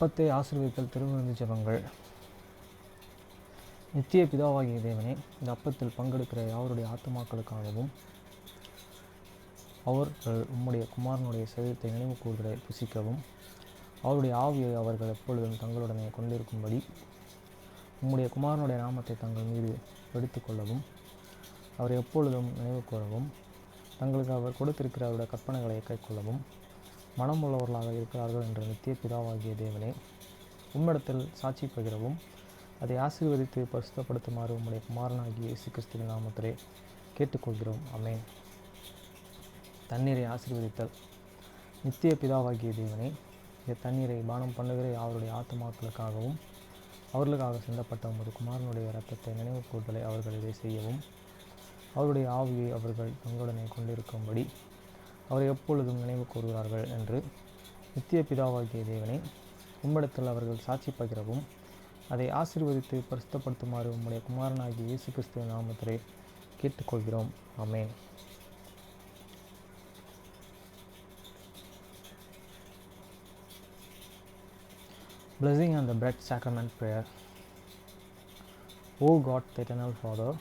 அப்பத்தை ஆசீர்வதித்தல் திருவிருந்து ஜெபங்கள். நித்திய பிதாவாகிய தேவனே, இந்த அப்பத்தில் பங்கெடுக்கிற யாவருடைய ஆத்துமாக்களுக்காகவும் அவர்கள் உம்முடைய குமாரனுடைய சரீரத்தை நினைவு கூர்தலை புசிக்கவும் அவருடைய ஆவியை அவர்கள் எப்பொழுதும் தங்களுடனே கொண்டிருக்கும்படி உம்முடைய குமாரனுடைய நாமத்தை தங்கள் மீது எடுத்துக்கொள்ளவும் அவரை எப்பொழுதும் நினைவு கூறவும் தங்களுக்கு அவர் கொடுத்திருக்கிற அவருடைய கற்பனைகளை கைக்கொள்ளவும் மனம் உள்ளவர்களாக இருக்கிறார்கள் என்ற நித்திய பிதாவாகிய தேவனே, உம்மிடத்தில் சாட்சி பகிரவும் அதை ஆசீர்வதித்து பரிசுத்தப்படுத்துமாறு உம்முடைய குமாரனாகிய இயேசு கிறிஸ்துவின் நாமத்திலே கேட்டுக்கொள்கிறோம். ஆமென். தண்ணீரை ஆசீர்வதித்தல். நித்திய பிதாவாகிய தேவனே, இந்த தண்ணீரை பானம் பண்ணுகிற அவருடைய ஆத்துமாக்களுக்காகவும் அவர்களுக்காக சிந்தப்பட்ட உமது குமாரனுடைய இரத்தத்தை நினைவு கூர்தலை அவர்கள் இதை செய்யவும் அவருடைய ஆவியை அவர்கள் தங்களுடனே கொண்டிருக்கும்படி அவரை எப்பொழுதும் நினைவு கூறுகிறார்கள் என்று நித்திய பிதாவாகிய தேவனே, உம்மிடத்தில் அவர்கள் சாட்சி பகிரவும் அதை ஆசீர்வதித்து பரிசுத்தப்படுத்துமாறு உம்முடைய குமாரனாகிய இயேசு கிறிஸ்துவின் நாமத்திலே கேட்டுக்கொள்கிறோம். ஆமென். Blessing on the bread sacrament prayer. O God, the eternal Father,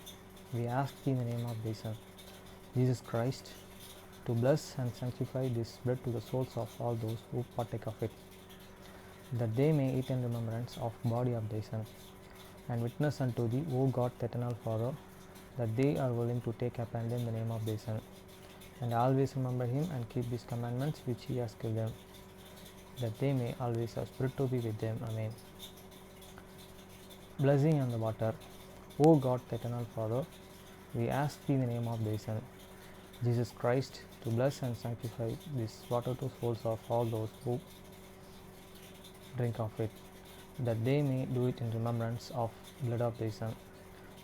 we ask thee in the name of thy Son, Jesus Christ, to bless and sanctify this bread to the souls of all those who partake of it, that they may eat in remembrance of body of thy Son, and witness unto thee, O God, the eternal Father, that they are willing to take upon them the name of thy Son, and always remember him and keep his commandments which he has given them, that they may always have spirit to be with them. Amen. Blessing on the water. O God, the eternal Father, we ask thee in the name of thy Son, Jesus Christ, to bless and sanctify this water to souls of all those who drink of it, that they may do it in remembrance of blood of thy Son,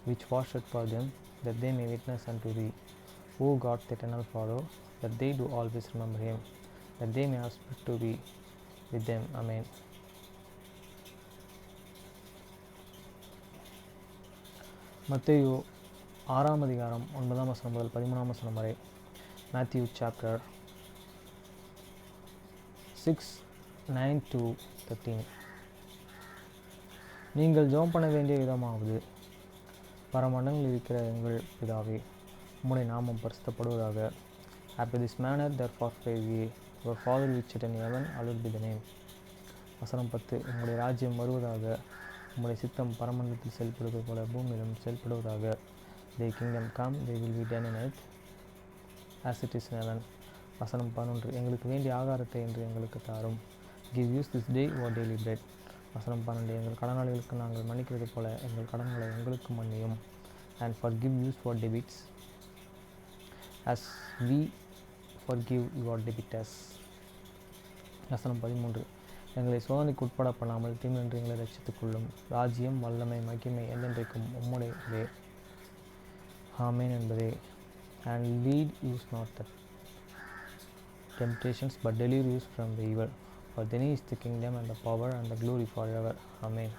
which washed for them, that they may witness unto thee, O God, the eternal Father, that they do always remember him, that they may have spirit to be with them. Amen. மத்தேயு 6 அதிகாரம் 9 வசனம் முதல் 13 வசனம் வரை. Matthew chapter 6, 9 to 13. நீங்கள் ஜெபம் பண்ண வேண்டிய விதமாவது, பரமண்டலங்களில் இருக்கிற எங்கள் பிதாவே, உம்முடைய நாமம் பரிசுத்தப்படுவதாக. After this manner therefore pray ye, our Father which art in heaven, hallowed be thy name. வசனம் 10. உம்முடைய ராஜ்யம் வருவதாக, உம்முடைய சித்தம் பரமண்டலத்தில் செயல்படுவது போல பூமியிலும் செயல்படுவதாக. Thy kingdom come, thy will be done on earth as it is in heaven. வசனம் 11. எங்களுக்கு வேண்டிய ஆகாரத்தை என்று எங்களுக்கு தாரும். Give us this day our daily bread. வசனம் 12. எங்கள் கடனாளிகளுக்கு நாங்கள் மன்னிக்கிறது போல எங்கள் கடன்களை எங்களுக்கு மன்னியும். And forgive us our debits as we forgive your debtors. வசனம் 13. எங்களை சோதனைக்கு உட்பட பண்ணாமல் தீமையின்றி எங்களை ரட்சித்துக் கொள்ளும். ராஜ்யம், வல்லமை, மகிமை என்றென்றைக்கும் உம்முடையதே. ஆமென் என்பதே. And lead us not the temptations, but deliver us from the evil. For thine is the kingdom and the power and the glory forever. Amen.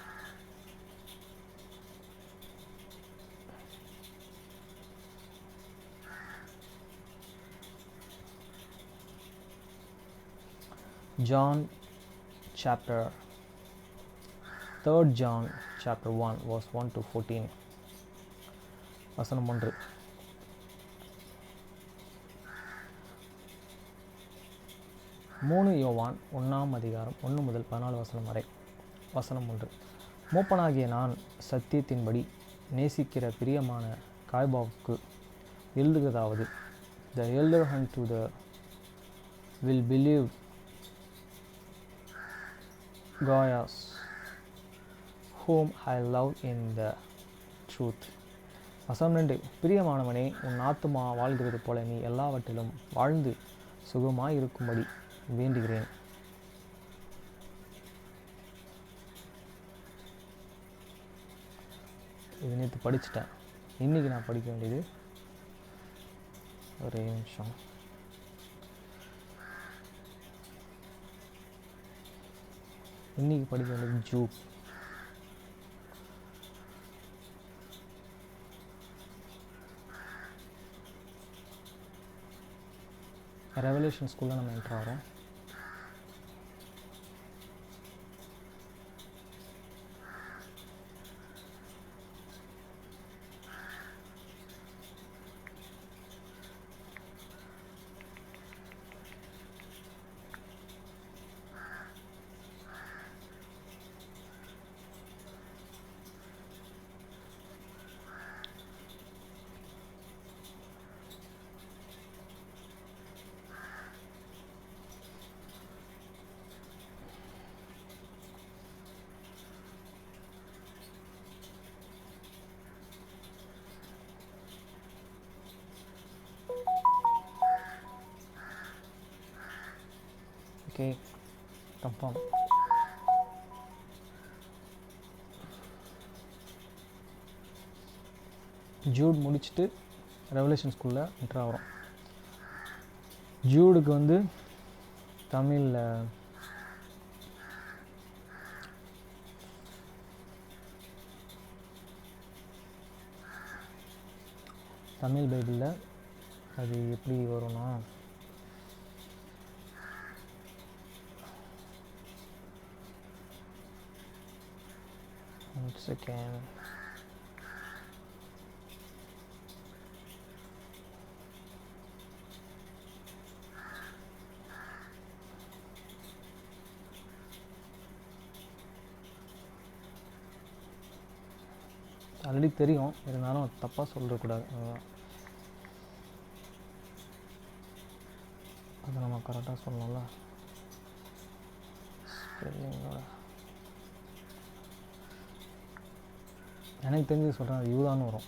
John chapter 3 John chapter 1 verse 1 to 14. வசனம் 1. யோவான் 1 அதிகாரம் 1 முதல் 14 வசனம் வரை. வசனம் 1. மூப்பனாகிய நான் சத்தியத்தின்படி நேசிக்கிற பிரியமான காய்பாவுக்கு எழுதுகிறதாவது, the elder unto the will believe Gaius, whom I love in the truth. வசனம் 2. பிரியமானவனே, உன் ஆத்துமா வாழ்கிறது போல நீ எல்லாவற்றிலும் வாழ்ந்து சுகமாய் இருக்கும்படி வேண்டுகிறேன். இது நேற்று படிச்சுட்டேன். இன்றைக்கி நான் படிக்க வேண்டியது ஒரே நிமிஷம். இன்றைக்கி படிக்க வேண்டியது ஜூப். ரெவல்யூஷன் ஸ்கூலில் நம்ம என்ட்ரு ஆகிறோம். Okay, confirm. ஜூட் முடிச்சுட்டு ரெவலேஷன் ஸ்கூலில் என்ட்ரு ஆகிறோம். ஜூடுக்கு வந்து தமிழில் தமிழ் பைபிளில் அது எப்படி வரும்னா, ஒன் செகண்ட், ஆல்ரெடி தெரியும், இருந்தாலும் தப்பாக சொல்லக்கூடாது, அதை நம்ம கரெக்டாக சொல்லணும்ல. ஸ்பெல்லிங்கோட எனக்கு தெரிஞ்சு சொல்கிறேன், அது யூதான்னு வரும்.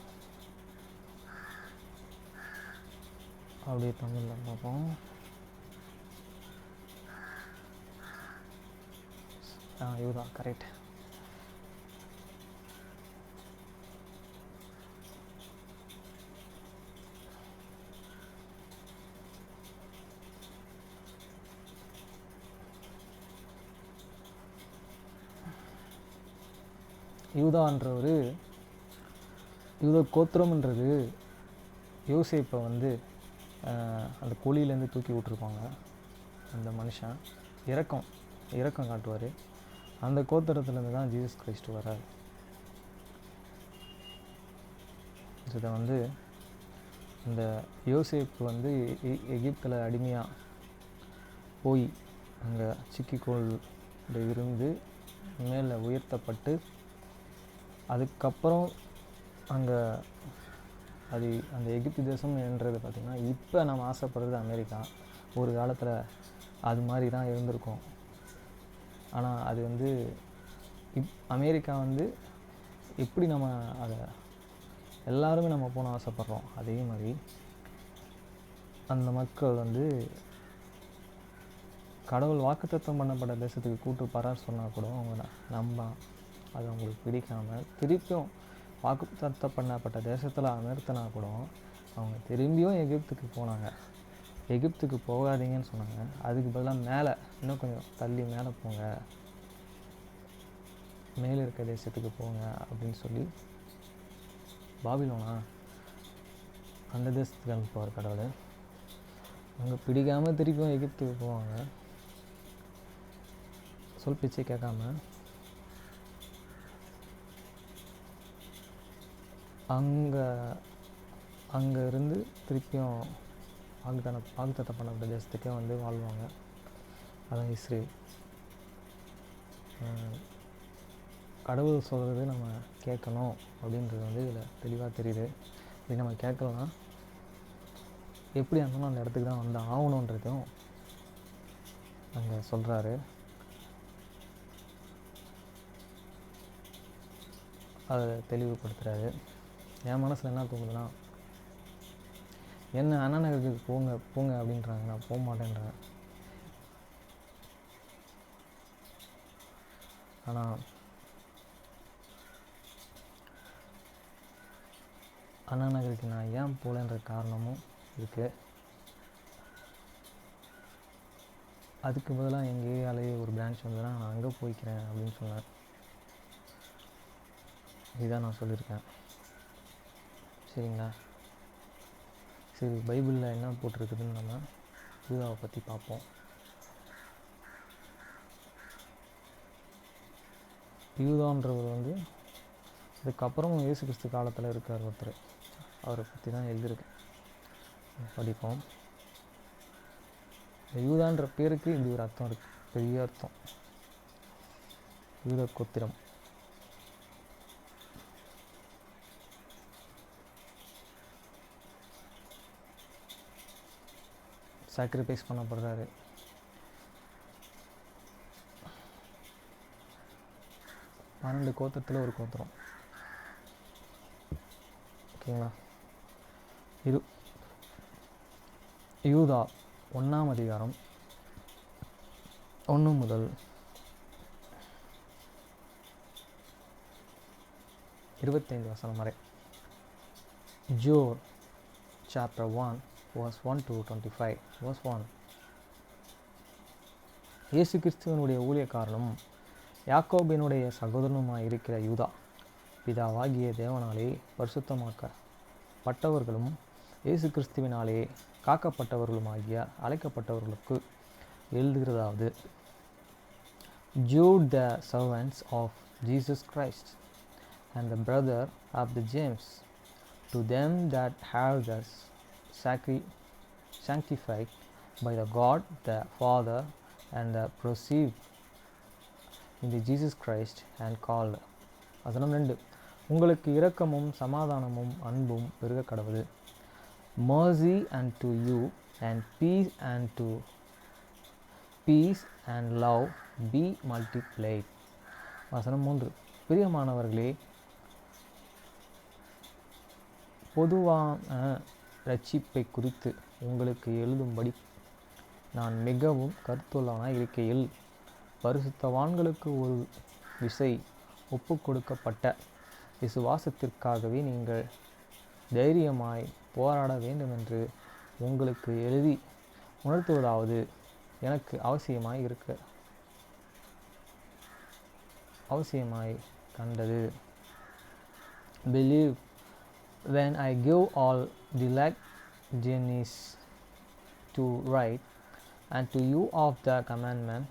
அப்படியே தமிழில் பார்ப்போம். யூதா கரெக்ட். யூதான்றவர், யூதா கோத்திரம்ன்றது யோசேப்பை வந்து அந்த குழியிலேருந்து தூக்கி விட்ருப்பாங்க. அந்த மனுஷன் இரக்கம் காட்டுவார். அந்த கோத்திரத்துலேருந்து தான் ஜீசஸ் கிரைஸ்ட் வர்றார். இதை வந்து இந்த யோசேப்பு வந்து எகிப்தில் அடிமையாக போய் அங்கே சிக்கிக்கோள் இருந்து மேலே உயர்த்தப்பட்டு, அதுக்கப்புறம் அங்கே அந்த எகிப்து தேசம்ன்றது பார்த்திங்கன்னா இப்போ நம்ம ஆசைப்படுறது அமெரிக்கா. ஒரு காலத்தில் அது மாதிரி தான் இருந்திருக்கும். ஆனால் அது வந்து அமெரிக்கா வந்து எப்படி நம்ம அதை எல்லாருமே நம்ம போன ஆசைப்படுறோம், அதே மாதிரி அந்த மக்கள் வந்து கடவுள் வாக்குத்தத்தம் பண்ணப்பட்ட தேசத்துக்கு கூட்டுப்பாரான்னு சொன்னால் கூட அவங்க நம்ப அது அவங்களுக்கு பிடிக்காமல் திருப்பியும் வாக்குத்தத்தம் பண்ணப்பட்ட தேசத்தில் அமர்த்தினா கூட அவங்க திரும்பியும் எகிப்துக்கு போனாங்க. எகிப்துக்கு போகாதீங்கன்னு சொன்னாங்க. அதுக்கு பதிலாக மேலே இன்னும் கொஞ்சம் தள்ளி மேலே போங்க, மேலே இருக்க தேசத்துக்கு போங்க அப்படின்னு சொல்லி பாபிலோனா அந்த தேசத்துக்கு அனுப்புவார் கடவுள். அங்கே பிடிக்காமல் திருப்பியும் எகிப்துக்கு போவாங்க, சொல் பேச்சே கேட்காம. அங்கே இருந்து திருப்பியும் வாக்குத்தத்தம் பண்ணப்பட்ட தேசத்துக்கே வந்து வாழ்வாங்க. அதான் இஸ்ரேல். கடவுள் சொல்கிறது நம்ம கேட்கணும் அப்படின்றது வந்து இதில் தெளிவாக தெரியுது. இது நம்ம கேட்கலாம், எப்படி இருந்தாலும் அந்த இடத்துக்கு தான் வந்து ஆகணுன்றதும் அங்கே சொல்கிறாரு. அதை தெளிவுபடுத்துகிறாரு. என் மனசில் என்ன தோணுதுன்னா, என்ன அண்ணா நகருக்கு போங்க அப்படின்றாங்க, நான் போக மாட்டேன்றேன். ஆனால் அண்ணா நகருக்கு நான் ஏன் போகலன்ற காரணமும் இருக்குது. அதுக்கு பதிலாக எங்கள் ஏரியாலேயே ஒரு பிரான்ச் வந்ததுன்னா நான் அங்கே போய்க்கிறேன் அப்படின்னு சொன்னேன். இதுதான் நான் சொல்லியிருக்கேன். சரிங்களா? சரி, பைபிளில் என்ன போட்டிருக்குதுன்னு நம்ம யூதாவை பற்றி பார்ப்போம். யூதான்றவர் வந்து இதுக்கப்புறம் இயேசு கிறிஸ்து காலத்தில் இருக்கார் ஒருத்தர். அவரை பற்றி தான் எழுதியிருக்கு, படிப்போம். இந்த யூதான்ற பேருக்கு இது ஒரு அர்த்தம் இருக்குது, பெரிய அர்த்தம். யூத கோத்திரம். சாக்ரிஃபைஸ் பண்ணப்படுறாரு. பன்னெண்டு கோத்திரத்தில் ஒரு கோத்திரம். ஓகேங்களா? யூதா 1ஆம் அதிகாரம் 1 முதல் 25 வசனம் வரை. Job chapter 1 verse 1 to 25. verse 1. இயேசு கிறிஸ்துவனுடைய ஊழியக்காரனும் யாக்கோபினுடைய சகோதரனுமாய் இருக்கிற யூதா, பிதாவாகிய தேவனாலே பரிசுத்தமாக்கப்பட்டவர்களும் இயேசு கிறிஸ்துவினாலே காக்கப்பட்டவர்களுமாகிய அழைக்கப்பட்டவர்களுக்கு எழுதுகிறதாவது: Jude, the servants of Jesus Christ, and the brother of the James, to them that have the sanctified by the God the Father and perceived in the Jesus Christ and called. வசனம் 2. உங்களுக்கு இரக்கமும் சமாதானமும் அன்பும் பெருக கடவுது. Mercy unto you and peace and love be multiplied. வசனம் 3. பிரியமானவர்களே, பொதுவான இரட்சிப்பை குறித்து உங்களுக்கு எழுதும்படி நான் மிகவும் கருத்துள்ளவனாய் இருக்கையில், பரிசுத்தவான்களுக்கு ஒரு விசை ஒப்பு கொடுக்கப்பட்ட விசுவாசத்திற்காகவே நீங்கள் தைரியமாய் போராட வேண்டுமென்று உங்களுக்கு எழுதி உணர்த்துவதாவது எனக்கு அவசியமாய் கண்டது. Believe when I give all diligence to write unto you of the commandment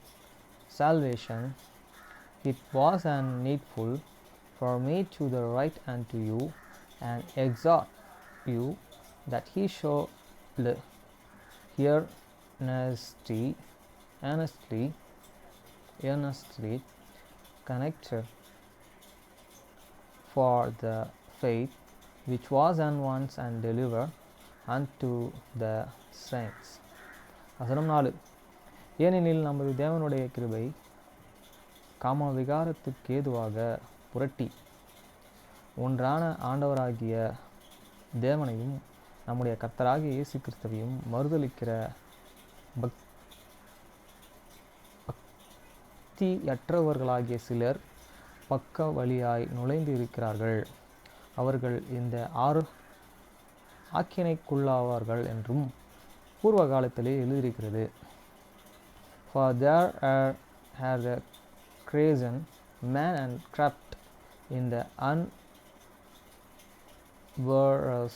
salvation, it was needful for me to the write unto you and exhort you that he should earnestly connected for the faith which was once and delivered unto the saints. வசனம் 4. ஏனெனில் நமது தேவனுடைய கிருபை காம விகாரத்துக்கு ஏதுவாக புரட்டி ஒன்றான ஆண்டவராகிய தேவனையும் நம்முடைய கர்த்தராகிய இயேசு கிறிஸ்துவையும் மறுதலிக்கிற பக்தியற்றவர்களாகிய சிலர் பக்க வழியாய் நுழைந்து இருக்கிறார்கள். அவர்கள் இந்த ஆக்கினைக்குள்ளாவார்கள் என்றும் பூர்வ காலத்திலே எழுதியிருக்கிறது. For there are the crazen man and crept in the unbelievers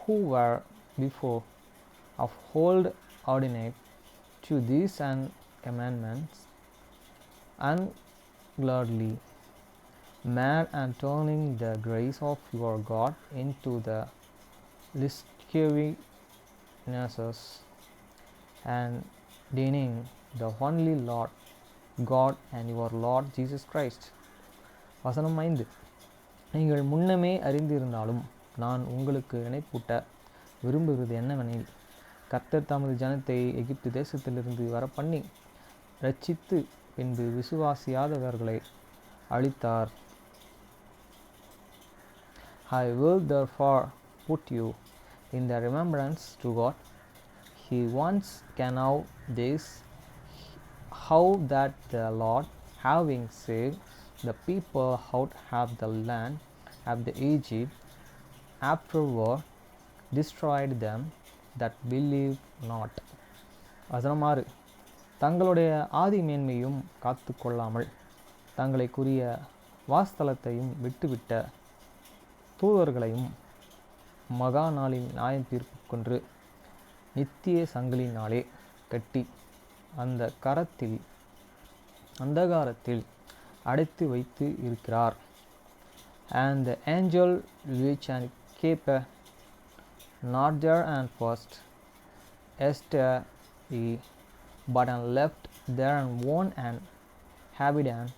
who were before of old ordinate to these commandments, ungodly, mad, and turning the grace of your God into the lasciviousness, and denying the only Lord God and your Lord Jesus Christ. வசனம் 5. நீங்கள் முன்னமே அறிந்திருந்தாலும் நான் உங்களுக்கு நினைப்பூட்ட விரும்புவது என்னவெனில், கர்த்தர் தமது ஜனத்தை எகிப்து தேசத்திலிருந்து வரப்பண்ணி இரட்சித்து பின்பு விசுவாசியாதவர்களை அழித்தார். I will therefore put you in the remembrance to God. He once can know this, how that the Lord, having saved the people out of the land of the Egypt, afterward destroyed them that believe not. வசனம் 6. தங்களுடைய ஆதி மேன்மையும் காத்து கொள்ளாமல் தங்களுக்குரிய வாஸ்தலத்தையும் விட்டுவிட்ட தூதர்களையும் மகா நாளின் நியாயம் தீர்ப்பு கொன்று நித்திய சங்கிலினாலே கட்டி அந்தகாரத்தில் அடைத்து வைத்து இருக்கிறார். And the angel which kept northern and first yesterday, but left there and one and habitant,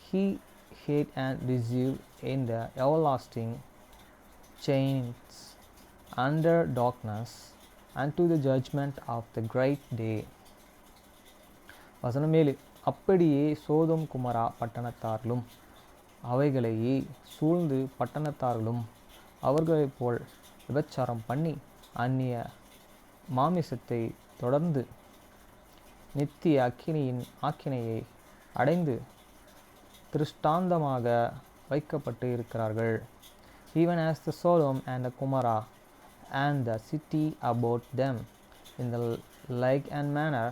he hate and received in the everlasting chains under darkness unto the judgment of the great day. வசனம் 7. அப்படியே சோதோம் குமரா பட்டணத்தார்களும் அவைகளையே சூழ்ந்து பட்டணத்தார்களும் அவர்களைப் போல் விபச்சாரம் பண்ணி அந்நிய மாமிசத்தை தொடர்ந்து நித்திய அக்கினியின் ஆக்கினையை அடைந்து திருஷ்டாந்தமாக வைக்கப்பட்டு இருக்கிறார்கள். Even as the Sodom and the Gomorrah and the city about them, in the like and manner,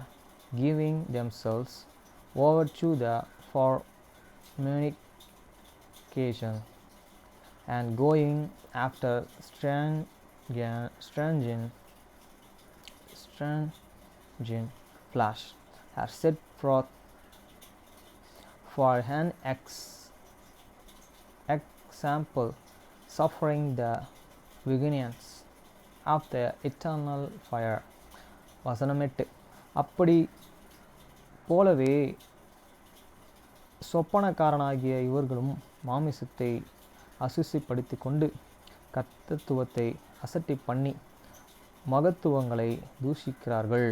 giving themselves over to the fornication, and going after strange flesh, are set forth for an example, suffering the beginnings of the eternal fire. வசனம் 8. அப்படி போலவே சொப்பனக்காரனாகிய இவர்களும் மாமிசத்தை அசுசிப்படுத்தி கொண்டு கர்த்தத்துவத்தை அசட்டை பண்ணி மகத்துவங்களை தூஷிக்கிறார்கள்.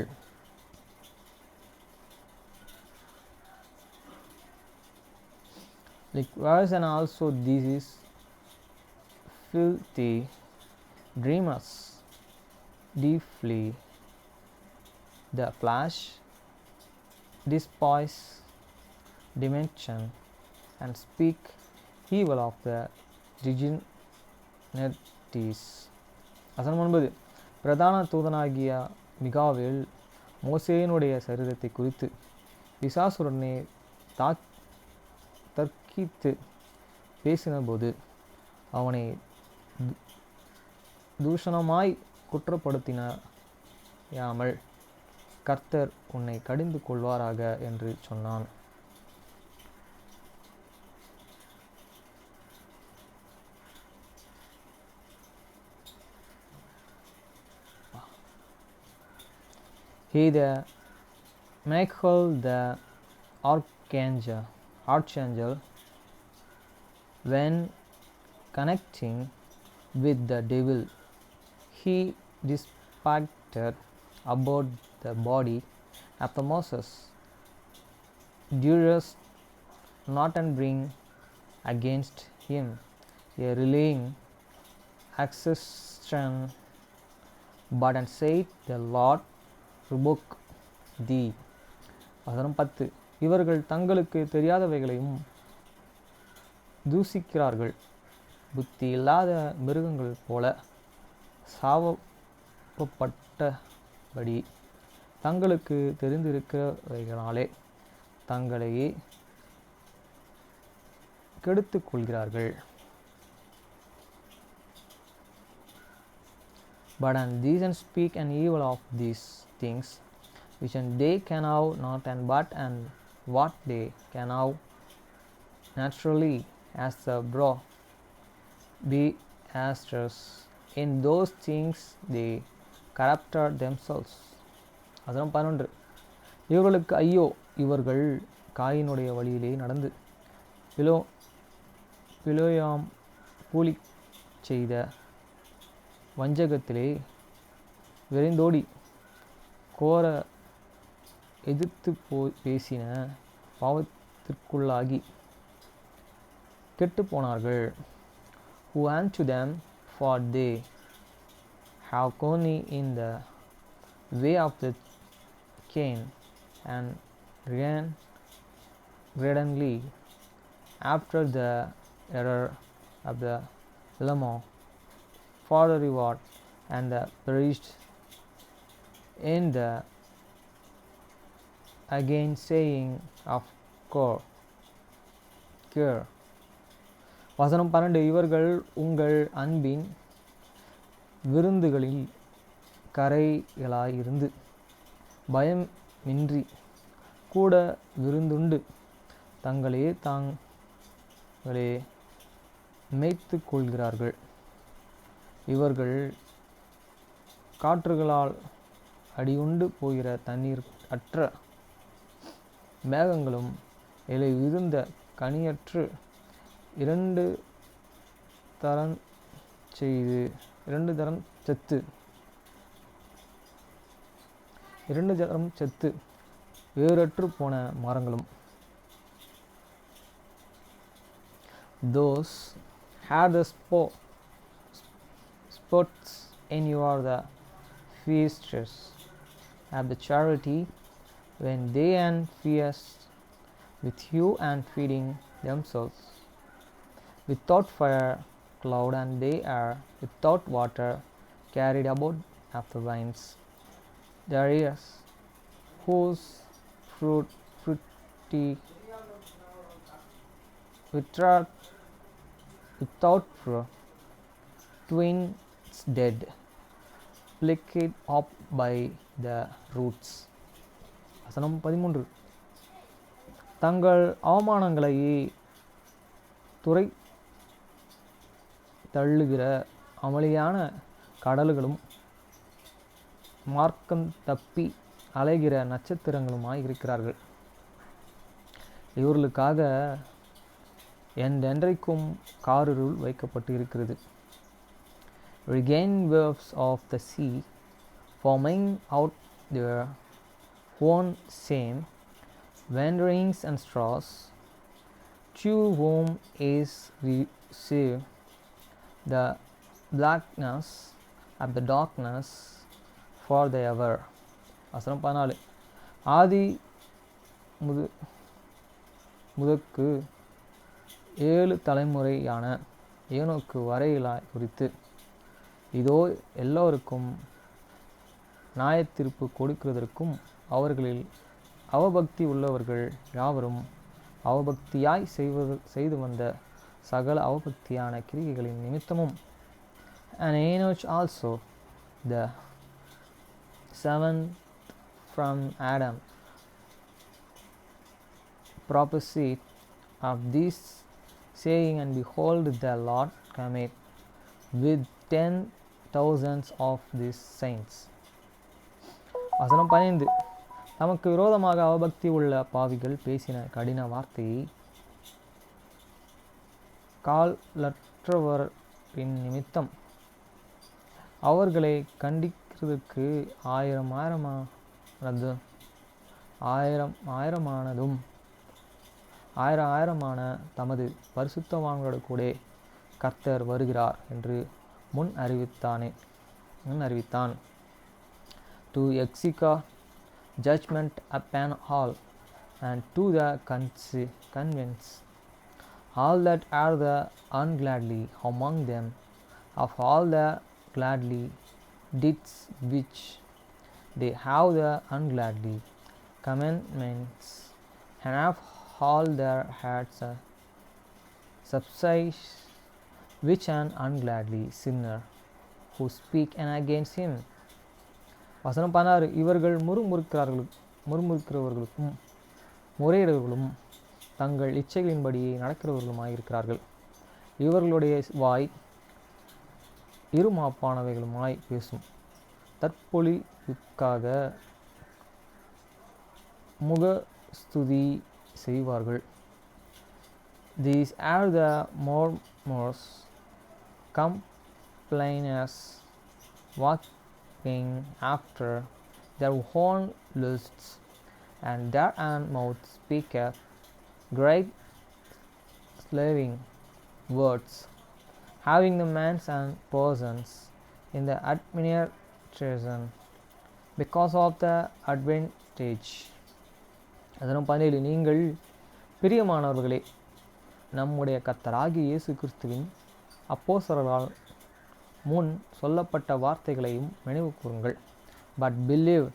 Likewise, and also these filthy dreamers defy the flesh, despise dimension, and speak evil of the dignities. வசனம் 9. பிரதான தூதனாகிய மிகாவேல் மோசேயினுடைய சரீரத்தை குறித்து பிசாசுடனே தர்க்கித்து பேசினபோது அவனை தூஷணமாய் குற்றப்படுத்தினாமல் கர்த்தர் உன்னை கடிந்து கொள்வாராக என்று சொன்னான். He the Michael the archangel, when connecting with the devil, he disputed about the body of the Moses, durst not and bring against him a relaying accusation, but and said, the Lord rebuke thee. வசனம் 10. இவர்கள் தங்களுக்கு தெரியாதவைகளையும் தூசிக்கிறார்கள். புத்தி இல்லாத மிருகங்கள் போல சாவப்பட்டபடி தங்களுக்கு தெரிந்திருக்கிறவைகளாலே தங்களையே கெடுத்து கொள்கிறார்கள். But and these and speak an evil of these things which and they can have not and but and what they can have naturally, as the bro be asters in those things they corrupted themselves. அதனம் 11. இவர்களுக்கு ஐயோ, இவர்கள் காயினுடைய வழியிலே நடந்து பிலோயாம் கூலி செய்த வஞ்சகத்திலே விரைந்தோடி கோர எதிர்த்து பேசின பாவத்திற்குள்ளாகி கெட்டு போனார்கள். Who unto them, for they have gone in the way of the Cain, and ran greedily after the error of the Lamar for the reward, and perished in the again-saying of care. வசனம் 12. இவர்கள் உங்கள் அன்பின் விருந்துகளில் கரைகளாயிருந்து பயமின்றி கூட விருந்துண்டு தங்களே தாங்களே மேய்த்து கொள்கிறார்கள். இவர்கள் காற்றுகளால் அடியுண்டு போகிற தண்ணீர் அற்ற மேகங்களும் இலை விருந்த கனியற்று இரண்டு தரம் செத்து வேறற்று போன மரங்களும். Those had the spots in you are the feasters, have the charity when they and feast with you and feeding themselves without fire, cloud, and they are without water, carried about after winds. Their ears, whose fruity without twins dead, plucked up by the roots. வசனம் 13. தங்கள் அவமானங்களை துரை தள்ளுகிற அமளியான கடல்களும் மார்க்கம் தப்பி அலைகிற நட்சத்திரங்களுமாய் இருக்கிறார்கள். இவர்களுக்காக என்றென்றைக்கும் காரிருள் வைக்கப்பட்டு இருக்கிறது. Regain waves of the sea, foaming out their own shame, wanderings and straws, to whom is received the blackness of the darkness for the ever. வசனம் 14. ஆதி முதற்கு 7 தலைமுறையான ஏனோக்கு வரையிலாய் குறித்து, இதோ எல்லோருக்கும் நியாயத்தீர்ப்பு கொடுக்கிறதற்கும் அவர்களில் அவபக்தி உள்ளவர்கள் யாவரும் அவபக்தியாய் செய்து வந்த சகல அவபக்தியான கிரியைகளின் நிமித்தமும், and Enoch also, the seventh from Adam, prophesied of this, saying, and behold, the Lord cometh with 10,000s of these saints. வசனம் 15. தமக்கு விரோதமாக அவபக்தி உள்ள பாவிகள் பேசின கடின வார்த்தையை காலற்றவரின் நிமித்தம் அவர்களை கண்டிக்கிறதுக்கு ஆயிரமான தமது பரிசுத்தவான்களோடு கூட கர்த்தர் வருகிறார் என்று முன் அறிவித்தான். To execute judgment upon all, and to the convince all that are the ungodly among them of all the godly deeds which they have the ungodly commandments, and of all their hearts subside, which an ungodly sinner who speak against him. வசனம் 16. இவர்கள் முறுமுறுக்கிறவர்களுக்கும் முறையிடவர்களும் தங்கள் இச்சைகளின்படியே நடக்கிறவர்களுமாயிருக்கிறார்கள். இவர்களுடைய வாய் இருமாப்பானவைகளுமாய் பேசும். தற்பொழிவுக்காக முகஸ்துதி செய்வார்கள். These are the murmurers, complainers, walking after their own lusts, and their own mouth speaketh great slaving words, having the minds and persons in the administration because of the advantage. அதனும் 17. நீங்கள் பிரியமானவர்களே, நம்முடைய கர்த்தராகிய இயேசு கிறிஸ்துவின் அப்போஸ்தலர்களால் முன் சொல்லப்பட்ட வார்த்தைகளையும் நினைவு கூறுங்கள். But believe,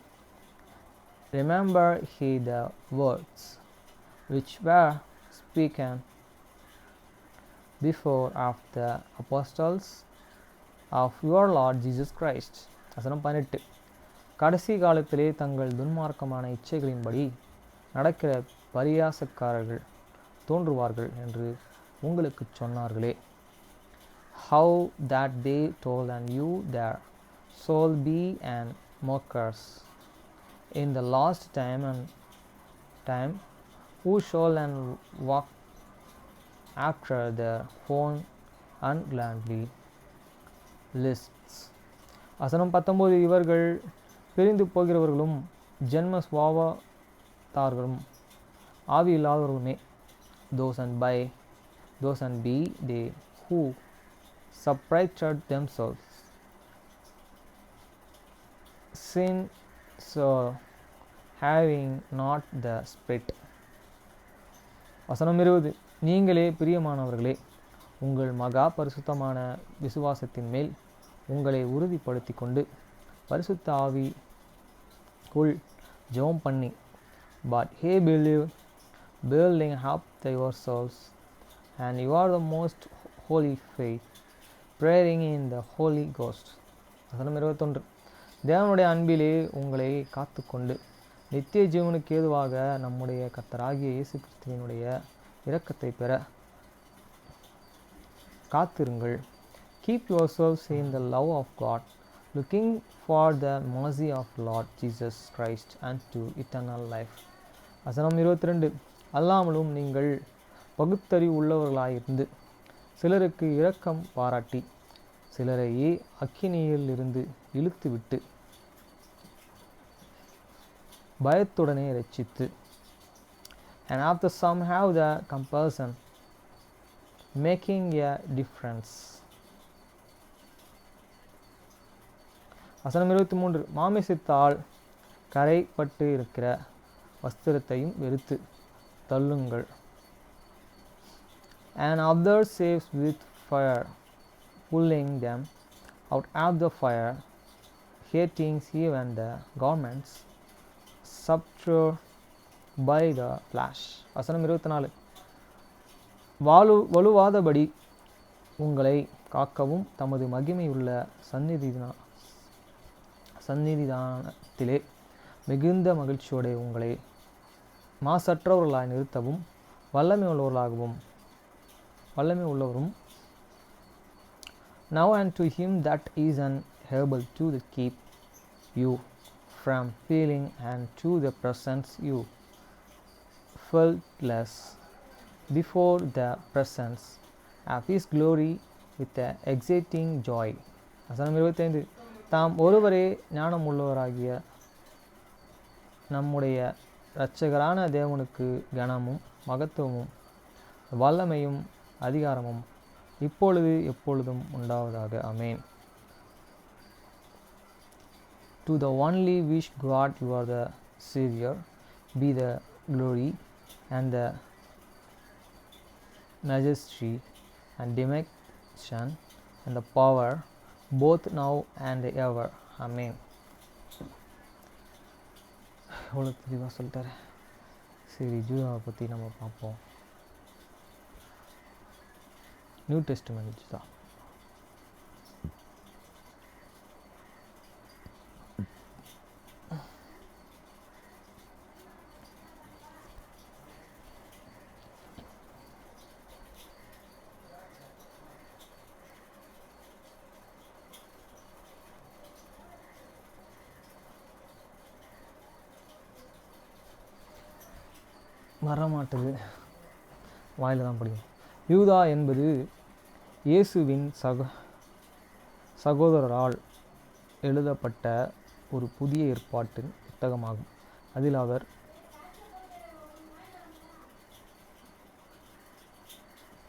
remember ye the words which were spoken before of the apostles of your Lord Jesus Christ. வசனம் 18. கடைசி காலத்திலே தங்கள் துன்மார்க்கமான இச்சைகளின்படி நடக்கிற பரியாசக்காரர்கள் தோன்றுவார்கள் என்று உங்களுக்கு சொன்னார்களே. How that they told and you their soul be and mockers in the last time, who shall and walk after their own ungodly lusts. வசனம் 19. இவர்கள் பிரிந்து போகிறவர்களும் ஜென்ம சுவாபத்தார்களும் ஆவி இல்லாதவர்களுமே, those and be they who separated themselves, sin so having not the Spirit. வசனம் 20. நீங்களே பிரியமானவர்களே, உங்கள் மகா பரிசுத்தமான விசுவாசத்தின் மேல் உங்களை உறுதிப்படுத்தி கொண்டு பரிசுத்த ஆவிக்குள் ஜெபம் பண்ணி, but he believe, building up yourselves and you are the most holy faith, praying in the Holy Ghost. வசனம் 21. தேவனுடைய அன்பிலே உங்களை காத்து கொண்டு நித்திய ஜீவனுக்கு ஏதுவாக நம்முடைய கர்த்தராகிய இயேசு கிறிஸ்துவினுடைய இரக்கத்தை பெற காத்திருங்கள். Keep yourselves in the love of God, looking for the mercy of Lord Jesus Christ unto eternal life. வசனம் 22. அல்லாமலும் நீங்கள் பகுத்தறிவு உள்ளவர்களாயிருந்து சிலருக்கு இரக்கம் பாராட்டி சிலரையே அக்கினியில் இருந்து இழுத்துவிட்டு பயத்துடனே ரட்சித்து, and after some have the compulsion, making a difference. வசனம் 23. மாமிசத்தால் கரைப்பட்டு இருக்கிற வஸ்திரத்தையும் வெறுத்து தள்ளுங்கள். And others saves with fire, pulling them out of the fire, hating even the garments subtracted by the flesh. வசனம் 24. வலுவாதபடி உங்களை காக்கவும் தமது மகிமையுள்ள சந்நிதிதானத்திலே மிகுந்த மகிழ்ச்சியோடு உங்களை மாசற்றவர்களாய் நிறுத்தவும் வல்லமை உள்ளவரும், now unto him that is able to keep you from feeling and to the presence you faultless before the presence of his glory with the exceeding joy. வசனம் 25. தாம் ஒருவரே ஞானம் உள்ளவராகிய நம்முடைய இரட்சகரான தேவனுக்கு கனமும் மகத்துவமும் வல்லமையும் அதிகாரமும் இப்பொழுது எப்பொழுதும் உண்டாவதாக. ஆமென். To the only which God you are the Savior, be the glory and the majesty and dimension and the power both now and ever. Amen. எவ்வளோ தெளிவாக சொல்லிட்டாரு. சரி, ஜூதாவை பற்றி நம்ம பார்ப்போம். New testament Judah. வரமாட்டுது, வாயில் தான் படிக்கும். யூதா என்பது இயேசுவின் சகோதரரால் எழுதப்பட்ட ஒரு புதிய ஏற்பாட்டின் புத்தகமாகும். அதில் அவர்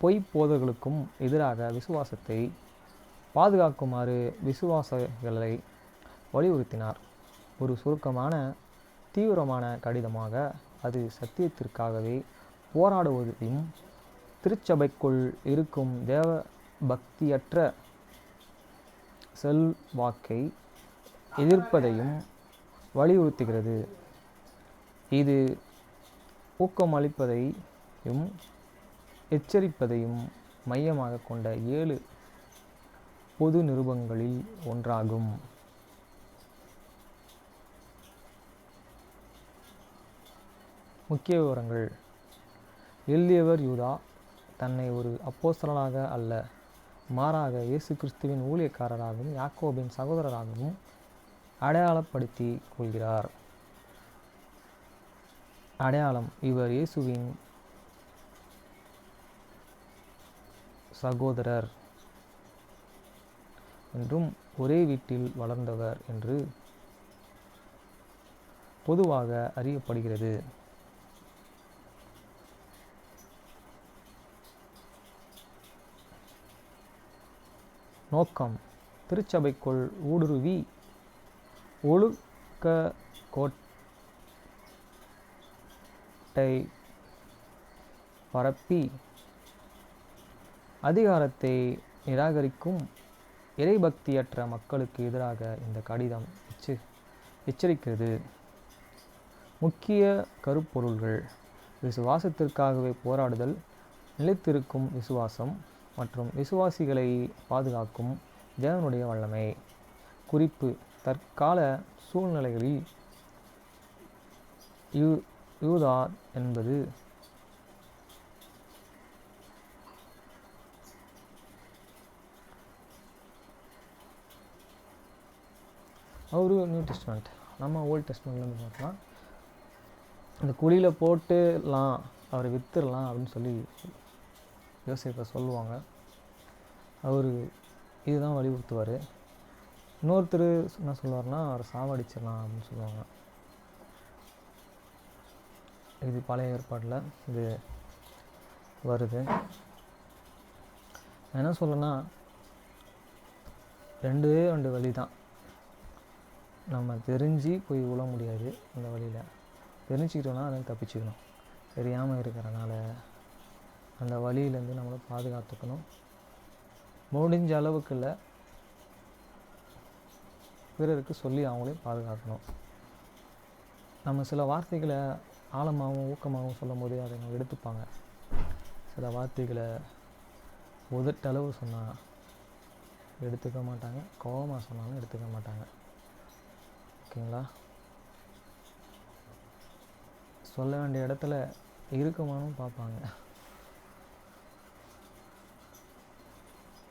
பொய்ப்போதர்களுக்கும் எதிராக விசுவாசத்தை பாதுகாக்குமாறு விசுவாசிகளை வலியுறுத்தினார். ஒரு சுருக்கமான தீவிரமான கடிதமாக அது சத்தியத்திற்காகவே போராடுவதையும் திருச்சபைக்குள் இருக்கும் தேவ பக்தியற்ற செல்வாக்கை எதிர்ப்பதையும் வலியுறுத்துகிறது. இது ஊக்கமளிப்பதையும் எச்சரிப்பதையும் மையமாக கொண்ட 7 பொது நிருபங்களில் ஒன்றாகும். முக்கிய விவரங்கள். எழுதியவர் யூதா தன்னை ஒரு அப்போஸ்தலனாக அல்ல, மாறாக இயேசு கிறிஸ்துவின் ஊழியக்காரராகவும் யாக்கோபின் சகோதரராகவும் அடையாளப்படுத்தி கொள்கிறார். அடையாளம்: இவர் இயேசுவின் சகோதரர் என்றும் ஒரே வீட்டில் வளர்ந்தவர் என்று பொதுவாக அறியப்படுகிறது. நோக்கம்: திருச்சபைக்குள் ஊடுருவி ஒழுக்க குற்றச்சாட்டை பரப்பி அதிகாரத்தை நிராகரிக்கும் இறைபக்தியற்ற மக்களுக்கு எதிராக இந்த கடிதம் எச்சரிக்கிறது. முக்கிய கருப்பொருள்கள்: விசுவாசத்திற்காகவே போராடுதல், நிலைத்திருக்கும் விசுவாசம் மற்றும் விசுவாசிகளை பாதுகாக்கும் தேவனுடைய வல்லமை. குறிப்பு: தற்கால சூழ்நிலைகளில் யூதா என்பது அவரு நியூ டெஸ்ட்மெண்ட், நம்ம ஓல்ட் டெஸ்ட்மெண்ட்லேருந்து பார்த்தோம்னா இந்த குழியில் போட்டுலாம் அவரை வித்துடலாம் அப்படின்னு சொல்லி யோசேப்பை சொல்லுவாங்க. அவர் இதுதான் வலியுறுத்துவார். இன்னொருத்தர் என்ன சொல்லுவார்னா அவரை சாவடிச்சிடலாம் அப்படின்னு சொல்லுவாங்க. இது பழைய ஏற்பாட்டில் இது வருது. என்ன சொல்லனா, ரெண்டு வழி தான். நம்ம தெரிஞ்சு போய் விழ முடியாது. அந்த வழியில் தெரிஞ்சுக்கிட்டோன்னா அதை தப்பிச்சுக்கணும். தெரியாமல் இருக்கிறனால அந்த வழியிலேருந்து நம்மளை பாதுகாத்துக்கணும். முடிஞ்ச அளவுக்கு இல்லை, பிறருக்கு சொல்லி அவங்களையும் பாதுகாக்கணும். நம்ம சில வார்த்தைகளை ஆழமாகவும் ஊக்கமாகவும் சொல்லும் போதே அதை அவங்க எடுத்துப்பாங்க. சில வார்த்தைகளை உதட்டளவு சொன்னால் எடுத்துக்க மாட்டாங்க, கோபமாக சொன்னாலும் எடுத்துக்க மாட்டாங்க. ஓகேங்களா? சொல்ல வேண்டிய இடத்துல இருக்குமானும் பார்ப்பாங்க.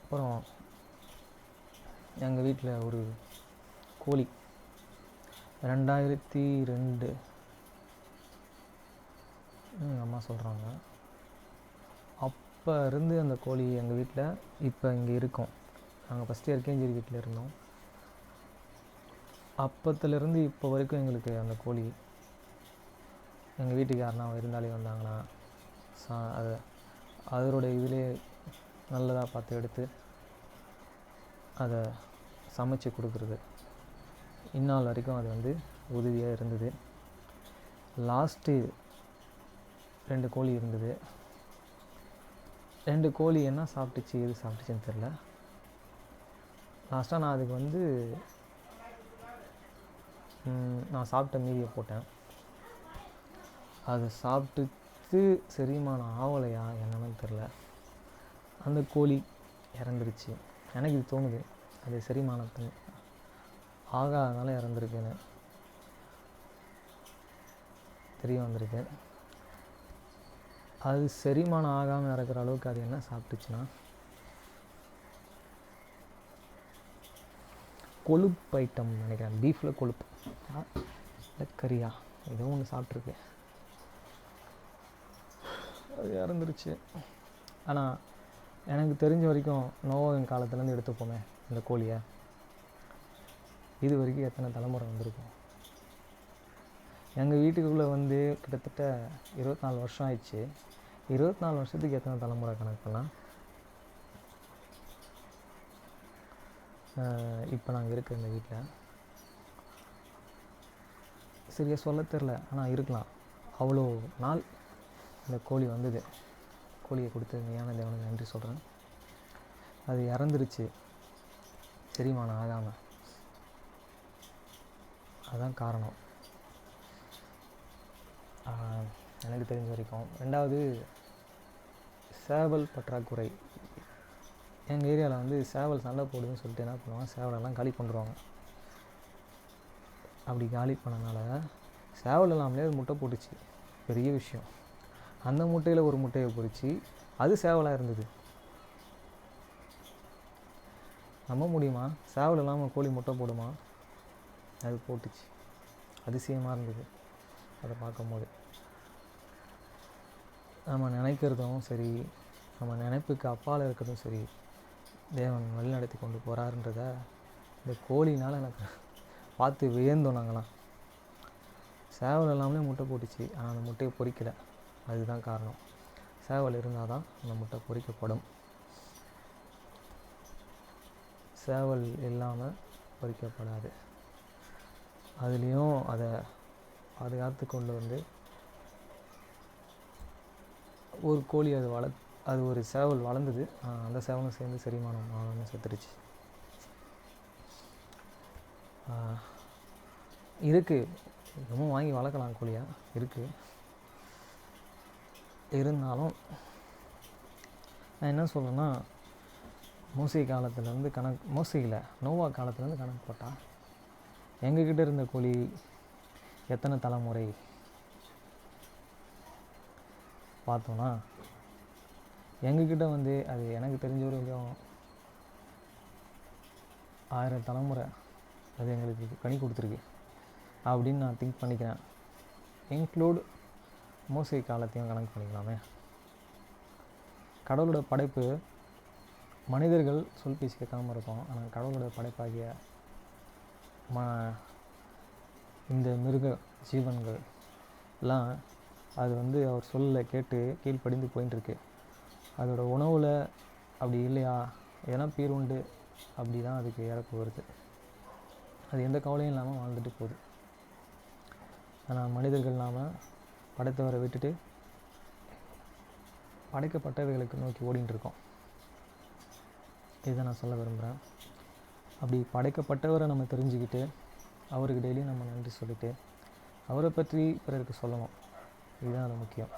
அப்புறம் எங்கள் வீட்டில் ஒரு கோழி 2002 அம்மா சொல்கிறாங்க. அப்போ இருந்து அந்த கோழி எங்கள் வீட்டில் இப்போ இங்கே இருக்கோம். நாங்கள் ஃபஸ்ட்டு எல்கேஜி வீட்டில் இருந்தோம். அப்போத்துலேருந்து இப்போ வரைக்கும் எங்களுக்கு அந்த கோழி எங்கள் வீட்டுக்கு யாருன்னா விருந்தாளி வந்தாங்கன்னா அதனுடைய இதிலே நல்லதாக பார்த்து எடுத்து அதை சமைச்சு கொடுக்குறது. இந்நாள் வரைக்கும் அது வந்து உதவியாக இருந்தது. லாஸ்ட்டு 2 கோழி இருந்தது. 2 கோழி என்ன சாப்பிட்டுச்சு எது சாப்பிட்டுச்சுன்னு தெரில. லாஸ்ட்டாக நான் அதுக்கு வந்து நான் சாப்பிட்ட மீதியை போட்டேன். அது சாப்பிட்டு செரிமானம் ஆகலையா என்னன்னு தெரில. அந்த கோழி இறந்துருச்சு. எனக்கு இது தோணுது, அது செரிமானத்து ஆகாதனால இறந்துருக்குன்னு தெரிய வந்திருக்கு. அது செரிமானம் ஆகாமல் இறக்குற அளவுக்கு அது என்ன சாப்பிட்டுச்சுன்னா கொழுப்பு ஐட்டம் நினைக்கிறேன். பீஃபில் கொழுப்பு இல்லை கறியா ஏதோ ஒன்று சாப்பிட்ருக்கு. அது இறந்துருச்சு. ஆனால் எனக்கு தெரிஞ்ச வரைக்கும் நோவின் காலத்துலேருந்து எடுத்துப்போமே இந்த கோழியை, இது வரைக்கும் எத்தனை தலைமுறை வந்திருக்கும். எங்கள் வீட்டுக்குள்ளே வந்து கிட்டத்தட்ட 24 வருஷம் ஆயிடுச்சு. 24 வருஷத்துக்கு எத்தனை தலைமுறை கணக்கு பண்ணால் இப்போ நாங்கள் இருக்கிற இந்த வீட்டில் சரியாக சொல்ல தெரில, ஆனால் இருக்கலாம். அவ்வளோ நாள் இந்த கோழி வந்தது. கோழியை கொடுத்து மெய்யான தேவனுக்கு நன்றி சொல்கிறேன். அது இறந்துருச்சு செரிமானம் ஆகாமல். அதுதான் காரணம் எனக்கு தெரிஞ்ச வரைக்கும். 2வது சேவல் பற்றாக்குறை. எங்கள் ஏரியாவில் வந்து சேவல் சண்டை போடுதுன்னு சொல்லிட்டு என்ன பண்ணுவாங்க, சேவலெல்லாம் காலி பண்ணுறாங்க. அப்படி காலி பண்ணனால சேவல் எல்லாமே முட்டை போட்டுச்சு. பெரிய விஷயம். அந்த முட்டையில் ஒரு முட்டையை பொறிச்சு அது சேவலாக இருந்தது. நம்ப முடியுமா? சேவல் இல்லாமல் கோழி முட்டை போடுமா? அது போட்டுச்சு. அதிசயமாக இருந்தது அதை பார்க்கும்போது. நம்ம நினைக்கிறதும் சரி, நம்ம நினைப்புக்கு அப்பால் இருக்கிறதும் சரி, தேவன் வழிநடத்தி கொண்டு போகிறாருன்றத இந்த கோழினால் எனக்கு பார்த்து வியந்தோம். நாங்களாம் சேவல் எல்லாமே முட்டை போட்டுச்சு, ஆனால் அந்த முட்டையை பொறிக்கலை. அதுதான் காரணம். சேவல் இருந்தால் தான் அந்த முட்டை பொறிக்கப்படும். சேவல் இல்லாமல் பொறிக்கப்படாது. அதுலேயும் அதை பாதுகாத்து கொண்டு வந்து ஒரு கோழி அது ஒரு சேவல் வளர்ந்தது. அந்த சேவலும் சேர்ந்து செரிமானம் ஆகாமல் செத்துருச்சு. இருக்குது, இன்னமும் வாங்கி வளர்க்கலாம் கோழியாக இருக்குது. இருந்தாலும் நான் என்ன சொல்கிறேன்னா, மோசே காலத்துலேருந்து நோவா காலத்துலேருந்து கணக்கு போட்டால் எங்ககிட்ட இருந்த கோழி எத்தனை தலைமுறை பார்த்தோன்னா, எங்ககிட்ட வந்து அது எனக்கு தெரிஞ்ச வரைக்கும் 1000 தலைமுறை அது எங்களுக்கு கனி கொடுத்துருக்கு அப்படின்னு நான் திங்க் பண்ணிக்கிறேன். இன்க்ளூட் மோசே காலத்தையும் கணக்கு பண்ணிக்கலாமே. கடவுளோட படைப்பு, மனிதர்கள் சொல் பேசி கேட்காமல் இருக்கோம். ஆனால் கடவுளோட படைப்பாகிய இந்த மிருக ஜீவன்கள் எல்லாம் அது வந்து அவர் சொல்ல கேட்டு கீழ்ப்படிந்து போயின்ட்டுருக்கு. அதோட உணவில் அப்படி இல்லையா எதனா பீர் உண்டு அப்படி தான் அதுக்கு இறப்பு வருது. அது எந்த கவலையும் இல்லாமல் வாழ்ந்துட்டு போகுது. ஆனால் மனிதர்கள் நாம் படைத்தவரை விட்டுட்டு படைக்கப்பட்டவைகளுக்கு நோக்கி ஓடின்னு இருக்கோம். இதை நான் சொல்ல விரும்புகிறேன். அப்படி படைக்கப்பட்டவரை நம்ம தெரிஞ்சுக்கிட்டு அவருக்கு டெய்லியும் நம்ம நன்றி சொல்லிவிட்டு அவரை பற்றி பிறருக்கு சொல்லணும். இதுதான் அது முக்கியம்.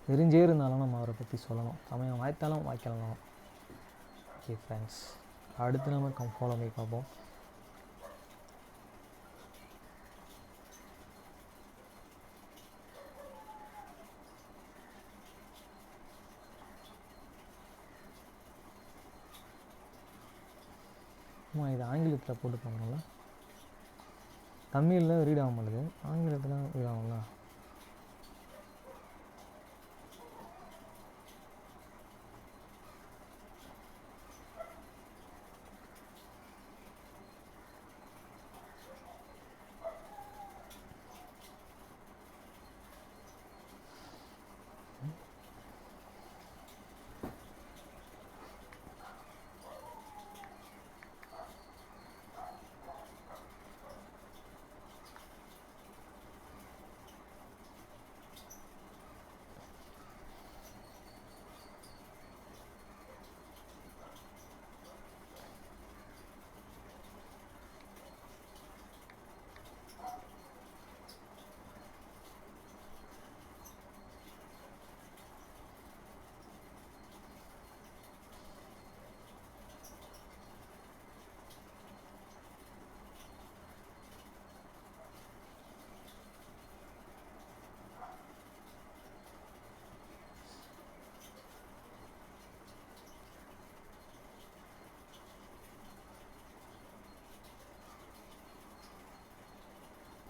தெரிஞ்சே இருந்தாலும் நம்ம அவரை பற்றி சொல்லணும். சமயம் வாய்த்தாலும் வாய்க்கலாம். ஓகே ஃப்ரெண்ட்ஸ், அடுத்து நம்ம கம் ஃபாலோ மீ பார்ப்போம். இது ஆங்கிலத்தில் போட்டு போகணும்ல, தமிழில் ரீட் ஆக மாட்டேது, ஆங்கிலத்தில் ரீட் ஆகும்ல.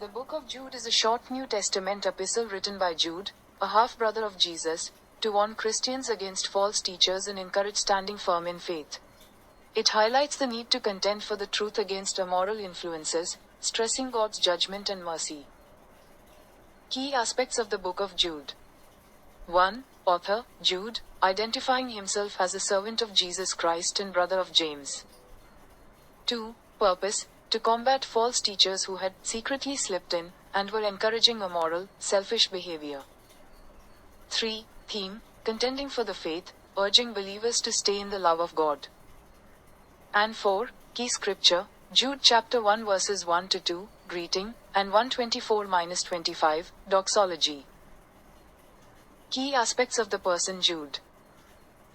The Book of Jude is a short New Testament epistle written by Jude, a half-brother of Jesus, to warn Christians against false teachers and encourage standing firm in faith. It highlights the need to contend for the truth against immoral influences, stressing God's judgment and mercy. Key aspects of the Book of Jude. 1. Author, Jude, identifying himself as a servant of Jesus Christ and brother of James. 2. Purpose, to combat false teachers who had secretly slipped in and were encouraging immoral, selfish behavior. 3. Theme, contending for the faith, urging believers to stay in the love of God. And 4. Key scripture, Jude chapter 1 verses 1 to 2, greeting, and 124-25, doxology. Key aspects of the person Jude.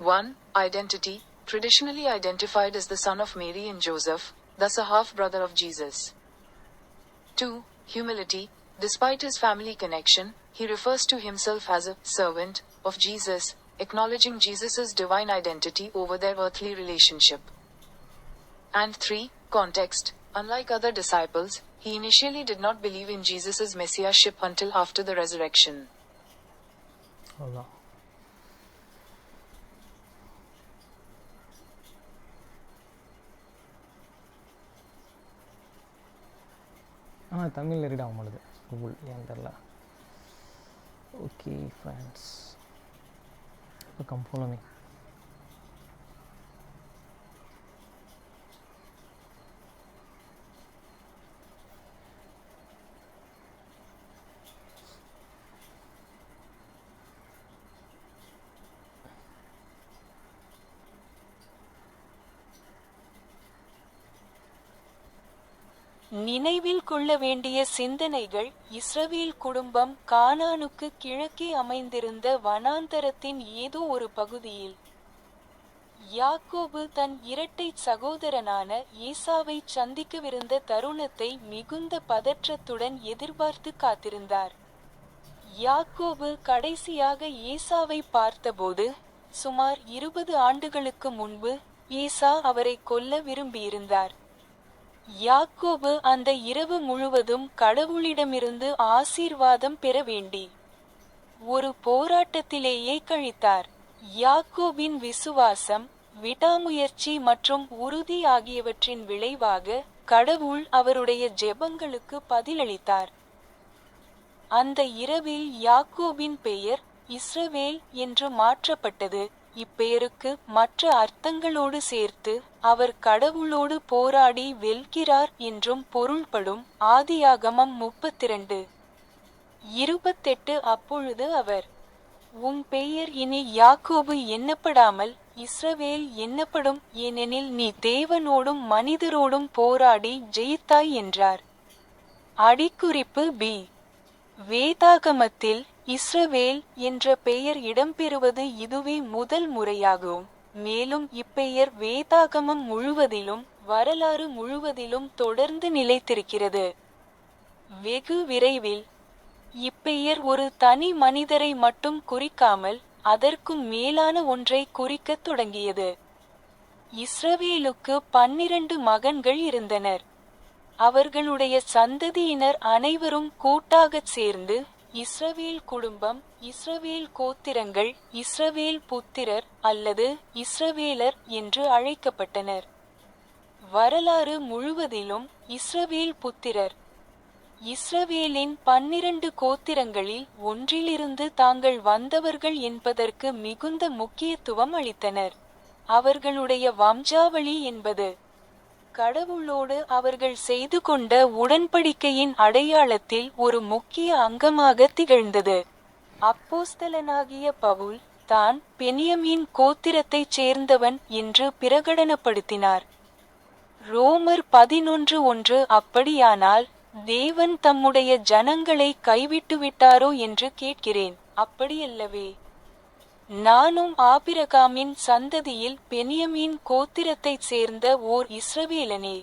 1. Identity, traditionally identified as the son of Mary and Joseph, thus a half-brother of Jesus. 2. Humility, despite his family connection, he refers to himself as a servant of Jesus, acknowledging Jesus' divine identity over their earthly relationship. And 3. Context, unlike other disciples, he initially did not believe in Jesus' messiahship until after the resurrection. Allah. ஆனால் தமிழில் read ஆக மாட்டுது Google, ஏன்னு தெரில. Okay friends, இப்போ come follow me. நினைவில் கொள்ள வேண்டிய சிந்தனைகள். இஸ்ரவேல் குடும்பம் கானானுக்கு கிழக்கே அமைந்திருந்த வனாந்தரத்தின் ஏதோ ஒரு பகுதியில். யாக்கோபு தன் இரட்டை சகோதரனான ஏசாவை சந்திக்கவிருந்த தருணத்தை மிகுந்த பதற்றத்துடன் எதிர்பார்த்து காத்திருந்தார். யாக்கோபு கடைசியாக ஏசாவை பார்த்தபோது சுமார் 20 ஆண்டுகளுக்கு முன்பு ஏசா அவரை கொல்ல விரும்பியிருந்தார். யாக்கோபு அந்த இரவு முழுவதும் கடவுளிடமிருந்து ஆசீர்வாதம் பெற வேண்டி ஒரு போராட்டத்திலேயே கழித்தார். யாக்கோபின் விசுவாசம், விடாமுயற்சி மற்றும் உறுதி ஆகியவற்றின் விளைவாக கடவுள் அவருடைய ஜெபங்களுக்கு பதிலளித்தார். அந்த இரவில் யாக்கோபின் பெயர் இஸ்ரவேல் என்று மாற்றப்பட்டது. இப்பெயருக்கு மற்ற அர்த்தங்களோடு சேர்த்து அவர் கடவுளோடு போராடி வெல்கிறார் என்றும் பொருள்படும். ஆதியாகமம் 32:28. அப்பொழுது அவர், உன் பெயர் இனி யாக்கோபு எண்ணப்படாமல் இஸ்ரவேல் எண்ணப்படும், ஏனெனில் நீ தேவனோடும் மனிதரோடும் போராடி ஜெயித்தாய் என்றார். அடிக்குறிப்பு பி. வேதாகமத்தில் இஸ்ரவேல் என்ற பெயர் இடம்பெறுவது இதுவே முதல் முறையாகும். மேலும் இப்பெயர் வேதாகமம் முழுவதிலும் வரலாறு முழுவதிலும் தொடர்ந்து நிலைத்திருக்கிறது. வெகு விரைவில் இப்பெயர் ஒரு தனி மனிதரை மட்டும் குறிக்காமல் அதற்கும் மேலான ஒன்றை குறிக்கத் தொடங்கியது. இஸ்ரவேலுக்கு 12 மகன்கள் இருந்தனர். அவர்களுடைய சந்ததியினர் அனைவரும் கூட்டாகச் சேர்ந்து இஸ்ரவேல் குடும்பம், இஸ்ரவேல் கோத்திரங்கள், இஸ்ரவேல் புத்திரர் அல்லது இஸ்ரவேலர் என்று அழைக்கப்பட்டனர். வரலாறு முழுவதிலும் இஸ்ரவேல் புத்திரர் இஸ்ரவேலின் 12 கோத்திரங்களில் ஒன்றிலிருந்து தாங்கள் வந்தவர்கள் என்பதற்கு மிகுந்த முக்கியத்துவம் அளித்தனர். அவர்களுடைய வம்சாவளி என்பது கடவுளோடு அவர்கள் செய்து கொண்ட உடன்படிக்கையின் அடையாளத்தில் ஒரு முக்கிய அங்கமாக திகழ்ந்தது. அப்போஸ்தலனாகிய பவுல் தான் பென்யமீன் கோத்திரத்தைச் சேர்ந்தவன் என்று பிரகடனப்படுத்தினார். ரோமர் 11:1. அப்படியானால் தேவன் தம்முடைய ஜனங்களை கைவிட்டுவிட்டாரோ என்று கேட்கிறேன். அப்படியல்லவே. நானும் ஆபிரகாமின் சந்ததியில் பென்யமீன் கோத்திரத்தைச் சேர்ந்த ஓர் இஸ்ரவேலனே.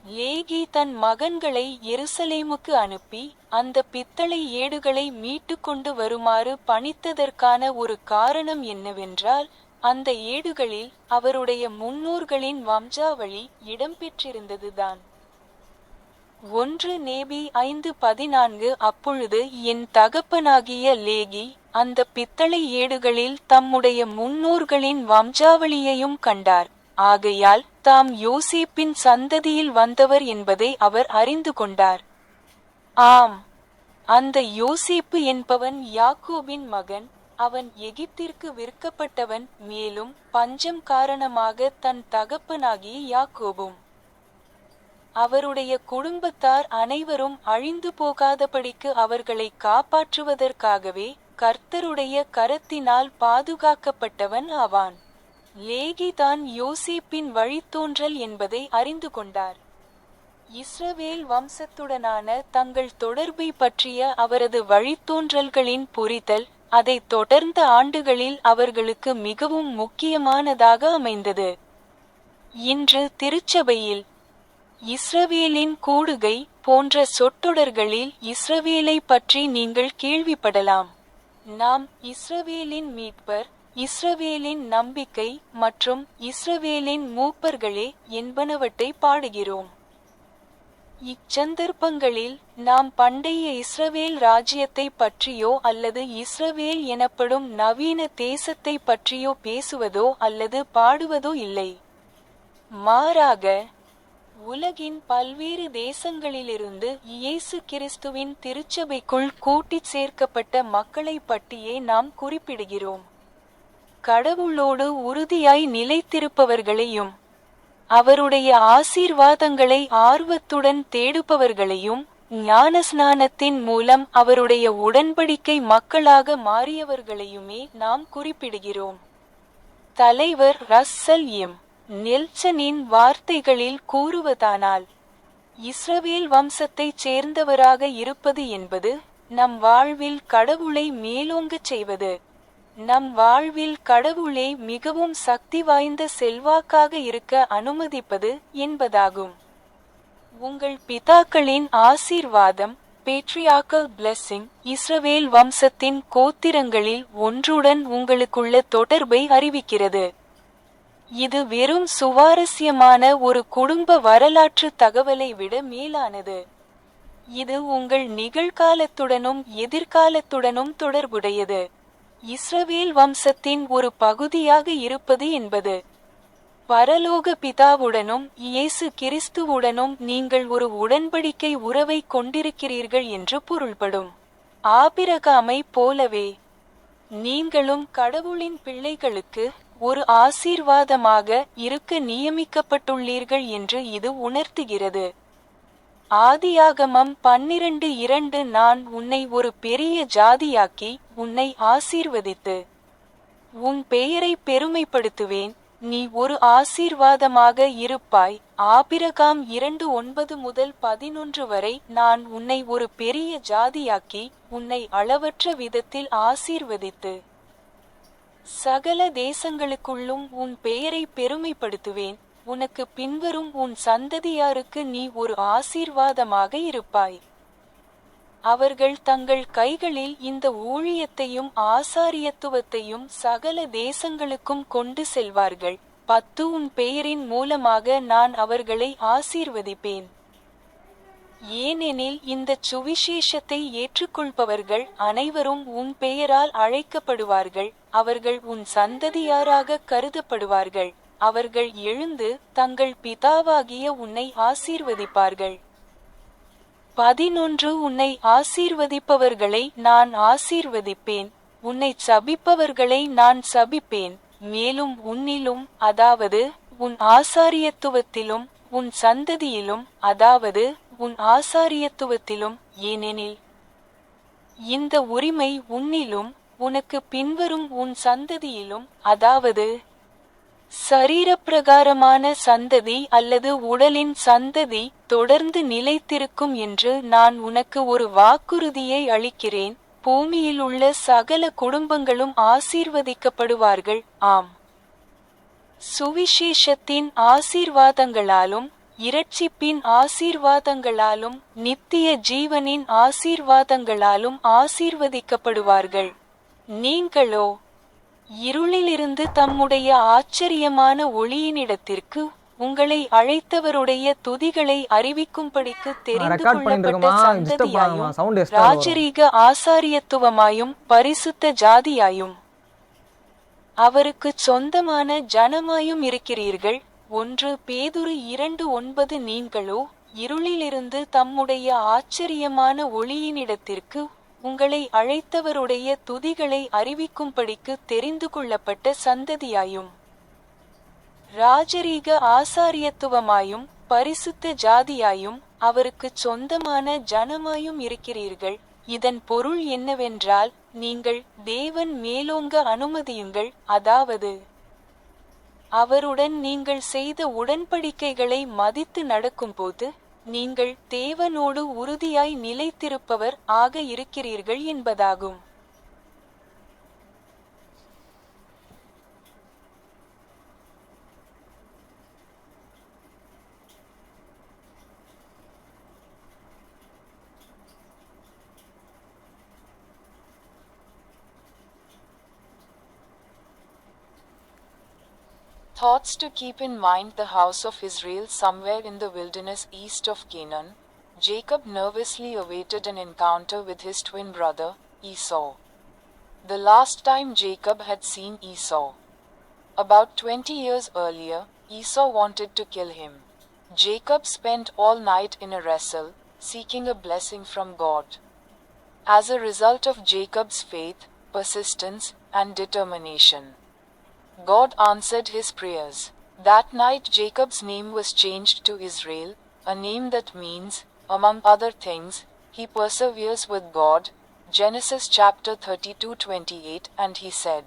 லேகி தன் மகன்களை எருசலேமுக்கு அனுப்பி அந்த பித்தளை ஏடுகளை மீட்டு கொண்டு வருமாறு பணித்ததற்கான ஒரு காரணம் என்னவென்றால், அந்த ஏடுகளில் அவருடைய முன்னோர்களின் வம்சாவளி இடம்பெற்றிருந்ததுதான். 1 நேபி 5:14. அப்பொழுது என் தகப்பனாகிய லேகி அந்த பித்தளை ஏடுகளில் தம்முடைய முன்னோர்களின் வம்சாவளியையும் கண்டார். ஆகையால் தாம் யோசேப்பின் சந்ததியில் வந்தவர் என்பதை அவர் அறிந்து கொண்டார். ஆம், அந்த யோசேப்பு என்பவன் யாக்கோபின் மகன். அவன் எகிப்திற்கு விற்கப்பட்டவன். மேலும் பஞ்சம் காரணமாக தன் தகப்பனாகிய யாக்கோபும் அவருடைய குடும்பத்தார் அனைவரும் அழிந்து போகாதபடிக்கு அவர்களை காப்பாற்றுவதற்காகவே கர்த்தருடைய கரத்தினால் பாதுகாக்கப்பட்டவன் ஆவான். லேகி தான் யோசேப்பின் வழித்தோன்றல் என்பதை அறிந்து கொண்டார். இஸ்ரவேல் வம்சத்துடனான தங்கள் தொடர்பை பற்றிய அவரது வழித்தோன்றல்களின் புரிதல் அதை தொடர்ந்த ஆண்டுகளில் அவர்களுக்கு மிகவும் முக்கியமானதாக அமைந்தது. இன்று திருச்சபையில் இஸ்ரவேலின் கூடுகை போன்ற சொற்றொடர்களில் இஸ்ரவேலை பற்றி நீங்கள் கேள்விப்படலாம். நாம் இஸ்ரவேலின் மீட்பர், இஸ்ரவேலின் நம்பிக்கை மற்றும் இஸ்ரவேலின் மூப்பர்களே என்பனவற்றை பாடுகிறோம். இச்சந்தர்ப்பங்களில் நாம் பண்டைய இஸ்ரவேல் ராஜ்யத்தை பற்றியோ அல்லது இஸ்ரவேல் எனப்படும் நவீன தேசத்தை பற்றியோ பேசுவதோ அல்லது பாடுவதோ இல்லை. மாறாக உலகின் பல்வேறு தேசங்களிலிருந்து இயேசு கிறிஸ்துவின் திருச்சபைக்குள் கூட்டிச் சேர்க்கப்பட்ட மக்களை பற்றியே நாம் குறிப்பிடுகிறோம். கடவுளோடு உறுதியாய் நிலைத்திருப்பவர்களையும் அவருடைய ஆசீர்வாதங்களை ஆர்வத்துடன் தேடுபவர்களையும் ஞானஸ்நானத்தின் மூலம் அவருடைய உடன்படிக்கை மக்களாக மாறியவர்களையுமே நாம் குறிப்பிடுகிறோம். தலைவர் ரஸ்ஸல் எம். நெல்சனின் வார்த்தைகளில் கூறுவதானால், இஸ்ரவேல் வம்சத்தைச் சேர்ந்தவராக இருப்பது என்பது நம் வாழ்வில் கடவுளை மேலோங்கச் செய்வது. நம் வாழ்வில் கடவுளே மிகவும் சக்தி வாய்ந்த செல்வாக்காக இருக்க அனுமதிப்பது என்பதாகும். உங்கள் பிதாக்களின் ஆசீர்வாதம், பேட்ரியார்க்கல் பிளெஸிங், இஸ்ரவேல் வம்சத்தின் கோத்திரங்களில் ஒன்றுடன் உங்களுக்குள்ள தொடர்பை அறிவிக்கிறது. இது வெறும் சுவாரஸ்யமான ஒரு குடும்ப வரலாற்று தகவலை விட மேலானது. இது உங்கள் நிகழ்காலத்துடனும் எதிர்காலத்துடனும் தொடர்புடையது. இஸ்ரவேல் வம்சத்தின் ஒரு பகுதியாக இருப்பது என்பது பரலோக பிதாவுடனும் இயேசு கிறிஸ்துவுடனும் நீங்கள் ஒரு உடன்படிக்கை உறவை கொண்டிருக்கிறீர்கள் என்று பொருள்படும். ஆபிரகாமைப் போலவே நீங்களும் கடவுளின் பிள்ளைகளுக்கு ஒரு ஆசீர்வாதமாக இருக்க நியமிக்கப்பட்டுள்ளீர்கள் என்று இது உணர்த்துகிறது. ஆதியாகமம் 12:2 நான் உன்னை ஒரு பெரிய ஜாதியாக்கி உன்னை ஆசீர்வதித்து உன் பெயரை பெருமைப்படுத்துவேன், நீ ஒரு ஆசீர்வாதமாக இருப்பாய். ஆபிரகாம் 2:9 முதல் 11 வரை நான் உன்னை ஒரு பெரிய ஜாதியாக்கி உன்னை அளவற்ற விதத்தில் ஆசீர்வதித்து சகல தேசங்களுக்குள்ளும் உன் பெயரை பெருமைப்படுத்துவேன், உனக்கு பின்வரும் உன் சந்ததியாருக்கு நீ ஒரு ஆசீர்வாதமாக இருப்பாய். அவர்கள் தங்கள் கைகளில் இந்த ஊழியத்தையும் ஆசாரியத்துவத்தையும் சகல தேசங்களுக்கும் கொண்டு செல்வார்கள். 10 உன் பெயரின் மூலமாக நான் அவர்களை ஆசீர்வதிப்பேன். ஏனெனில் இந்த சுவிசேஷத்தை ஏற்றுக்கொள்பவர்கள் அனைவரும் உன் பெயரால் அழைக்கப்படுவார்கள், அவர்கள் உன் சந்ததியாராக கருதப்படுவார்கள். அவர்கள் எழுந்து தங்கள் பிதாவாகிய உன்னை ஆசீர்வதிப்பார்கள். 11 உன்னை ஆசீர்வதிப்பவர்களை நான் ஆசீர்வதிப்பேன், உன்னை சபிப்பவர்களை நான் சபிப்பேன். மேலும் உன்னிலும், அதாவது உன் ஆசாரியத்துவத்திலும், உன் சந்ததியிலும், அதாவது உன் ஆசாரியத்துவத்திலும், ஏனெனில் இந்த உரிமை உன்னிலும் உனக்கு பின்வரும் உன் சந்ததியிலும், அதாவது சரீரப்பிரகாரமான சந்ததி அல்லது உடலின் சந்ததி தொடர்ந்து நிலைத்திருக்கும் என்று நான் உனக்கு ஒரு வாக்குறுதியை அளிக்கிறேன். பூமியில் உள்ள சகல குடும்பங்களும் ஆசீர்வதிக்கப்படுவார்கள். ஆம், சுவிசேஷத்தின் ஆசீர்வாதங்களாலும் இரட்சிப்பின் ஆசீர்வாதங்களாலும் நித்திய ஜீவனின் ஆசீர்வாதங்களாலும் ஆசீர்வதிக்கப்படுவார்கள். நீங்களோ இருளிலிருந்து தம்முடைய ஆச்சரியமான ஒளியினிடத்திற்கு உங்களை அழைத்தவருடைய துதிகளை அறிவிக்கும்படிக்கு தெரிந்து கொள்ளப்பட்ட சந்ததியாயும் ராஜரீக ஆசாரியத்துவமாயும் பரிசுத்த ஜாதியாயும் அவருக்கு சொந்தமான ஜனமாயும் இருக்கிறீர்கள். 1 பேதுரு 2:9 நீங்களோ இருளிலிருந்து தம்முடைய ஆச்சரியமான ஒளியினிடத்திற்கு உங்களை அழைத்தவருடைய துதிகளை அறிவிக்கும்படிக்கு தெரிந்து கொள்ளப்பட்ட சந்ததியாயும் ராஜரீக ஆசாரியத்துவமாயும் பரிசுத்த ஜாதியாயும் அவருக்கு சொந்தமான ஜனமாயும் இருக்கிறீர்கள். இதன் பொருள் என்னவென்றால், நீங்கள் தேவன் மேலோங்க அனுமதியுங்கள், அதாவது அவருடன் நீங்கள் செய்த உடன்படிக்கைகளை மதித்து நடக்கும்போது நீங்கள் தேவனோடு உறுதியாய் நிலைத்திருப்பவர் ஆக இருக்கிறீர்கள் என்பதாகும். Thoughts to keep in mind: the house of Israel somewhere in the wilderness east of Canaan, Jacob nervously awaited an encounter with his twin brother, Esau. The last time Jacob had seen Esau, about 20 years earlier, Esau wanted to kill him. Jacob spent all night in a wrestle, seeking a blessing from God. As a result of Jacob's faith, persistence, and determination, God answered his prayers. That night Jacob's name was changed to Israel, a name that means, among other things, he perseveres with God. Genesis chapter 32:28. And he said,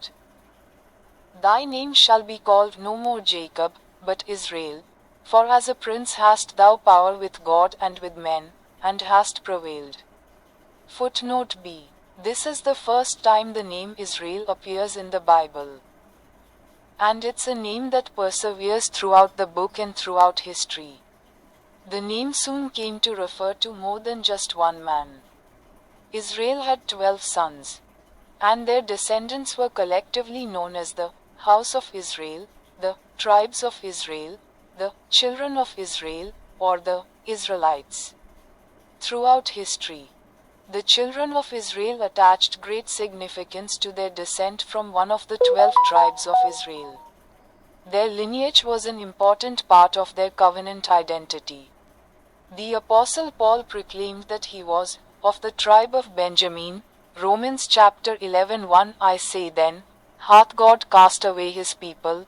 "Thy name shall be called no more Jacob, but Israel, For as a prince hast thou power with God and with men, and hast prevailed. Footnote B. This is the first time the name Israel appears in the Bible. And it's a name that perseveres throughout the book and throughout history. The name soon came to refer to more than just one man. Israel had 12 sons, and their descendants were collectively known as the House of Israel, the Tribes of Israel, the Children of Israel, or the Israelites. Throughout history, the children of Israel attached great significance to their descent from one of the 12 tribes of Israel. Their lineage was an important part of their covenant identity. The Apostle Paul proclaimed that he was of the tribe of Benjamin. Romans chapter 11:1. I say then, hath God cast away his people?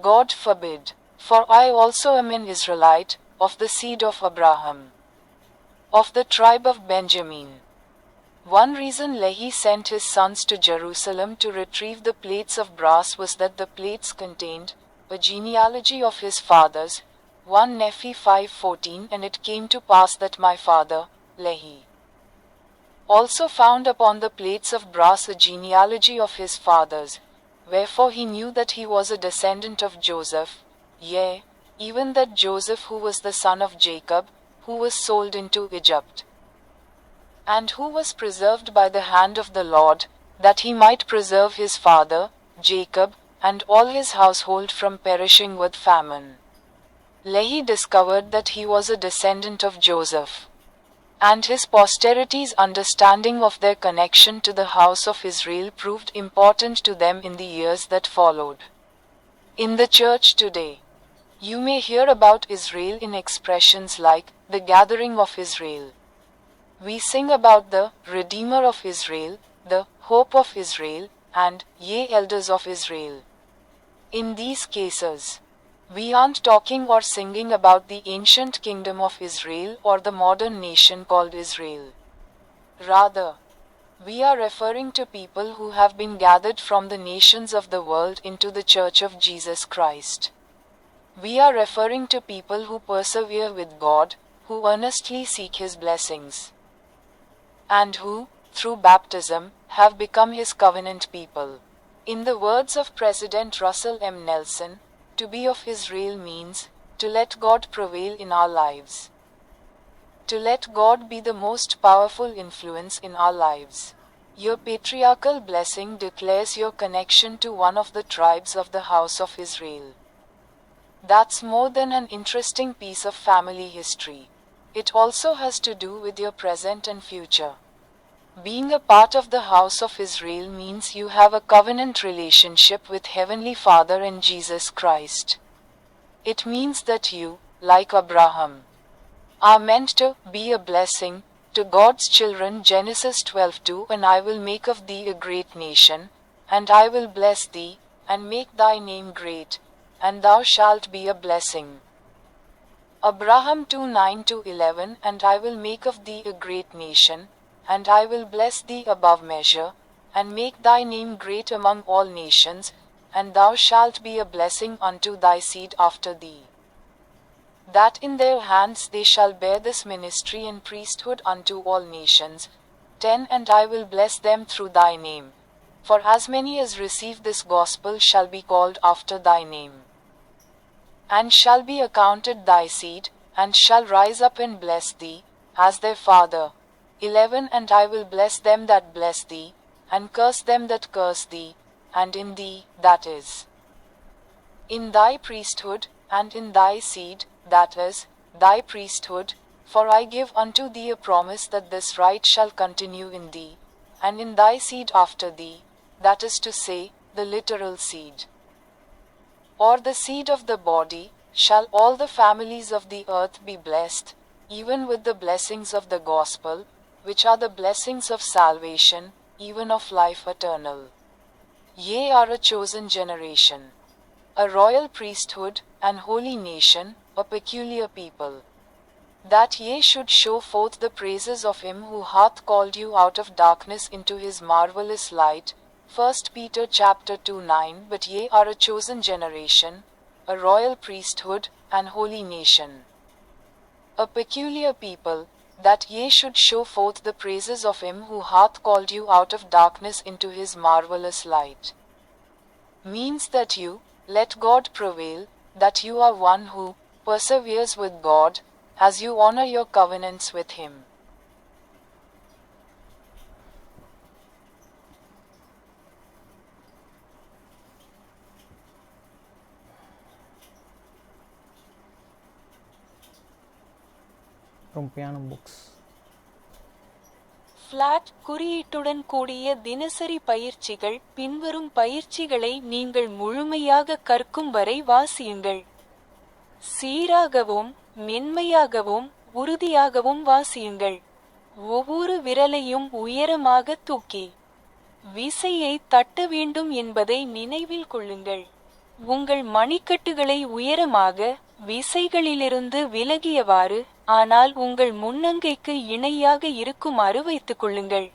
God forbid. For I also am an Israelite, of the seed of Abraham, of the tribe of Benjamin. One reason Lehi sent his sons to Jerusalem to retrieve the plates of brass was that the plates contained a genealogy of his fathers, 1 Nephi 5:14. And it came to pass that my father, Lehi, also found upon the plates of brass a genealogy of his fathers, wherefore he knew that he was a descendant of Joseph, yea, even that Joseph who was the son of Jacob, who was sold into Egypt, and who was preserved by the hand of the Lord, that he might preserve his father, Jacob, and all his household from perishing with famine. Lehi discovered that he was a descendant of Joseph, and his posterity's understanding of their connection to the house of Israel proved important to them in the years that followed. In the church today, you may hear about Israel in expressions like the gathering of Israel. We sing about the Redeemer of Israel, the hope of Israel, and ye elders of Israel. In these cases, we aren't talking or singing about the ancient kingdom of Israel or the modern nation called Israel. Rather, we are referring to people who have been gathered from the nations of the world into the Church of Jesus Christ. We are referring to people who persevere with God, who earnestly seek His blessings, and who, through baptism, have become His covenant people. In the words of President Russell M. Nelson, to be of Israel means to let God prevail in our lives. To let God be the most powerful influence in our lives. Your patriarchal blessing declares your connection to one of the tribes of the house of Israel. That's more than an interesting piece of family history. It also has to do with your present and future. Being a part of the house of Israel means you have a covenant relationship with Heavenly Father and Jesus Christ. It means that you, like Abraham, are meant to be a blessing to God's children. Genesis 12:2. And I will make of thee a great nation, and I will bless thee, and make thy name great, and thou shalt be a blessing. Abraham 2:9-11. And I will make of thee a great nation, and I will bless thee above measure, and make thy name great among all nations, and thou shalt be a blessing unto thy seed after thee. That in their hands they shall bear this ministry and priesthood unto all nations. 10. And I will bless them through thy name. For as many as receive this gospel shall be called after thy name, and shall be accounted thy seed, and shall rise up and bless thee, as their father. 11. And I will bless them that bless thee, and curse them that curse thee, and in thee, that is, in thy priesthood, and in thy seed, that is, thy priesthood, for I give unto thee a promise that this right shall continue in thee, and in thy seed after thee, that is to say, the literal seed, or the seed of the body, shall all the families of the earth be blessed, even with the blessings of the gospel, which are the blessings of salvation, even of life eternal. Ye are a chosen generation, a royal priesthood, an holy nation, a peculiar people, that ye should show forth the praises of him who hath called you out of darkness into his marvelous light. 1 Peter chapter 2:9. But ye are a chosen generation, a royal priesthood, and holy nation. A peculiar people, that ye should show forth the praises of him who hath called you out of darkness into his marvelous light. Means that you let God prevail, that you are one who perseveres with God, as you honor your covenants with him. from Piano Books. Flat குறியீட்டுடன் கூடிய தினசரி பயிற்சிகள். பின்வரும் பயிற்சிகளை நீங்கள் முழுமையாக கற்கும் வரை வாசியுங்கள். சீராகவும் மென்மையாகவும் உறுதியாகவும் வாசியுங்கள். ஒவ்வொரு விரலையும் உயரமாக தூக்கி விசையை தட்ட வேண்டும் என்பதை நினைவில் கொள்ளுங்கள். உங்கள் மணிக்கட்டுகளை உயரமாக விசைகளிலிருந்து விலகியவாறு, ஆனால் உங்கள் முன்னங்கைக்கு இணையாக இருக்குமாறு வைத்துக் கொள்ளுங்கள்.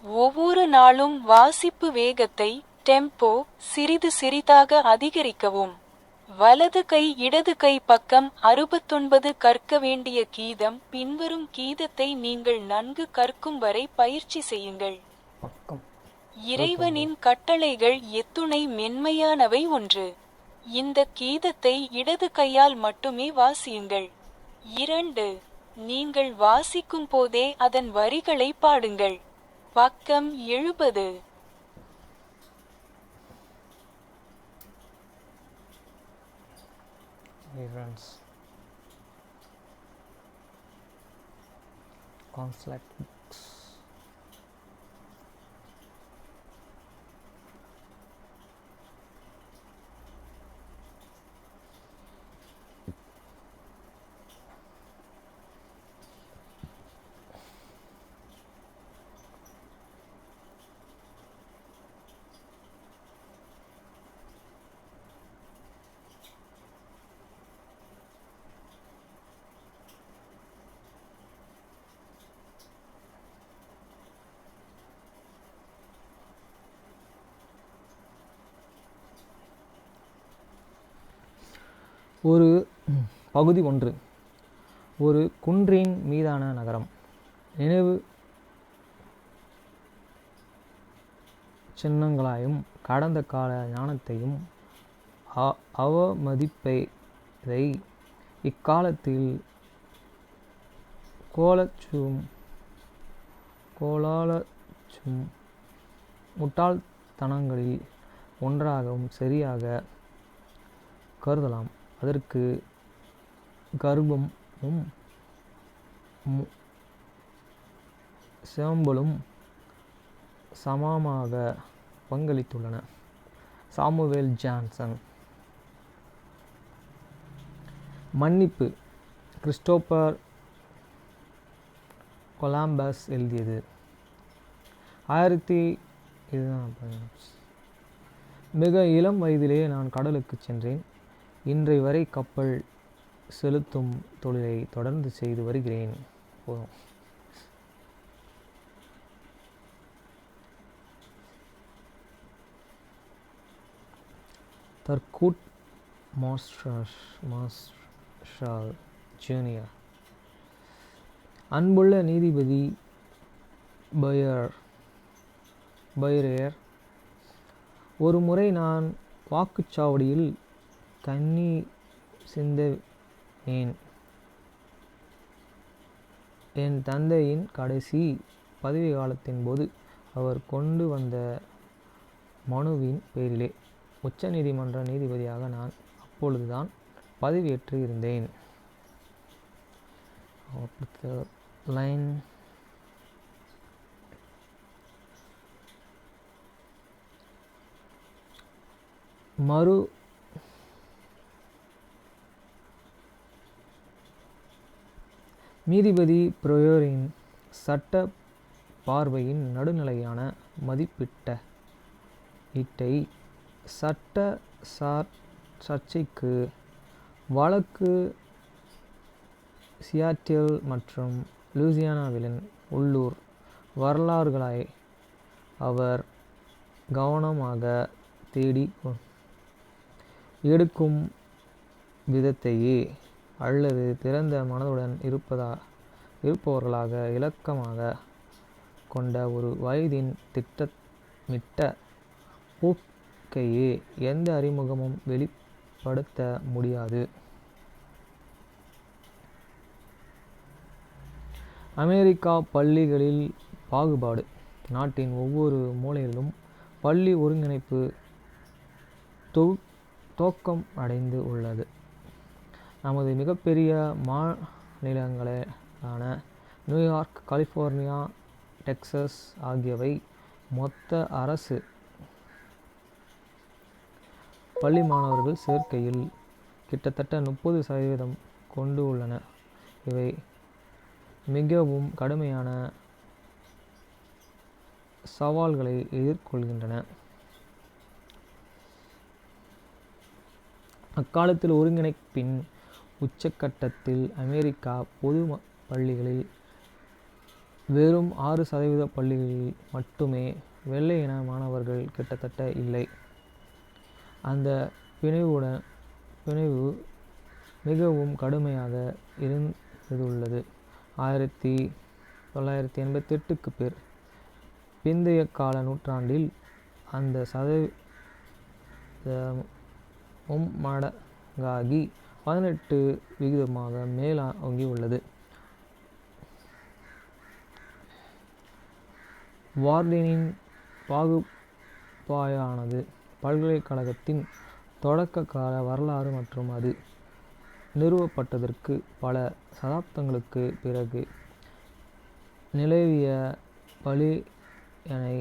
ஒவ்வொரு நாளும் வாசிப்பு வேகத்தை டெம்போ சிறிது சிறிதாக அதிகரிக்கவும். வலது கை இடது கை பக்கம் 69 கற்க வேண்டிய கீதம். பின்வரும் கீதத்தை நீங்கள் நன்கு கற்கும் வரை பயிற்சி செய்யுங்கள். பக்கம் இறைவனின் கட்டளைகள் எத்துணை மென்மையானவை. ஒன்று, இந்த கீதத்தை இடது கையால் மட்டுமே வாசியுங்கள். 2, நீங்கள் வாசிக்கும் போதே அதன் வரிகளை பாடுங்கள். பக்கம் 70. Hey friends, Conflict Books. ஒரு பகுதி 1. ஒரு குன்றின் மீதான நகரம். நினைவு சின்னங்களாயும் கடந்த கால ஞானத்தையும் அவமதிப்பதை இக்காலத்தில் கோலாச்சும் முட்டாள்தனங்களில் ஒன்றாகவும் சரியாக கருதலாம். அதற்கு கர்வமும் சாம்பலும் சமமாக பங்களித்துள்ளன. Samuel Johnson. மன்னிப்பு கிறிஸ்டோபர் கொலம்பஸ் எழுதியது. மிக இளம் வயதிலே நான் கடலுக்கு சென்றேன். இன்றை வரை கப்பல் செலுத்தும் தொழிலை தொடர்ந்து செய்து வருகிறேன். போதும். தர்கூட் மார்ஷல் ஜூனியர். அன்புள்ள நீதிபதி பைரேயர், ஒரு முறை நான் வாக்குச்சாவடியில் கண்ணீர் சிந்தினேன். என் தந்தையின் கடைசி பதவி காலத்தின் போது அவர் கொண்டு வந்த மனுவின் பேரிலே உச்ச நீதிமன்ற நீதிபதியாக நான் அப்பொழுதுதான் பதவியேற்று இருந்தேன். லைன் நீதிபதி பிரயோரின் சட்ட பார்வையின் நடுநிலையான மதிப்பீட்டை சட்ட சர்ச்சைக்கு வழக்கு சியாட்டில் மற்றும் லூசியானாவின் உள்ளூர் வரலாறுகளை அவர் கவனமாக தேடி எடுக்கும் விதத்தையே அல்லது திறந்த மனதுடன் இருப்பவர்களாக இலக்கமாக கொண்ட ஒரு வயதின் திட்டமிட்ட போக்கையே எந்த அறிமுகமும் வெளிப்படுத்த முடியாது. அமெரிக்கா பள்ளிகளில் பாகுபாடு. நாட்டின் ஒவ்வொரு மூலையிலும் பள்ளி ஒருங்கிணைப்பு தோக்கம் அடைந்து உள்ளது. நமது மிகப்பெரிய மாநிலங்களான நியூயார்க், கலிஃபோர்னியா, டெக்சஸ் ஆகியவை மொத்த அரசு பள்ளி மாணவர்கள் சேர்க்கையில் கிட்டத்தட்ட 30% கொண்டு உள்ளன. இவை மிகவும் கடுமையான சவால்களை எதிர்கொள்கின்றன. அக்காலத்தில் ஒருங்கிணைப்பின் உச்சக்கட்டத்தில் அமெரிக்கா பொது பள்ளிகளில் வெறும் 6% பள்ளிகளில் மட்டுமே வெள்ளையின மாணவர்கள் கிட்டத்தட்ட இல்லை. அந்த பிணைவு மிகவும் கடுமையாக இருந்துள்ளது. 1988க்கு பிந்தைய கால நூற்றாண்டில் அந்த சதவீதம் மடங்காகி 18% மேலோங்கியுள்ளது. வார்டினின் பகுப்பாய்வானது பல்கலைக்கழகத்தின் தொடக்க கால வரலாறு மற்றும் அது நிறுவப்பட்டதற்கு பல சதாப்தங்களுக்கு பிறகு நிலவிய பலியனை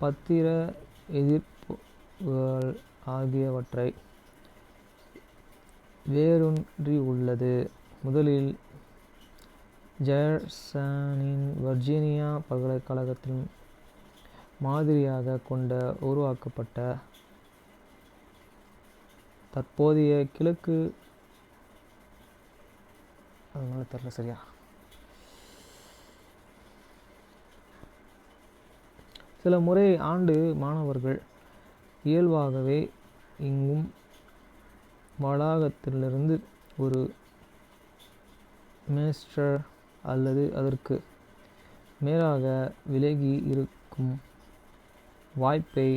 பத்திர எதிர்ப்புகள் ஆகியவற்றை வேரூன்றியுள்ளது. முதலில் ஜெஃபர்சனின் வர்ஜீனியா பல்கலைக்கழகத்தின் மாதிரியாக கொண்ட உருவாக்கப்பட்ட தற்போதைய கிழக்கு சில முறை ஆண்டு மாணவர்கள் இயல்பாகவே இங்கும் வளாகத்திலிருந்து ஒரு செமஸ்டர் அல்லது அதற்கு மேலாக விலகி இருக்கும் வாய்ப்பை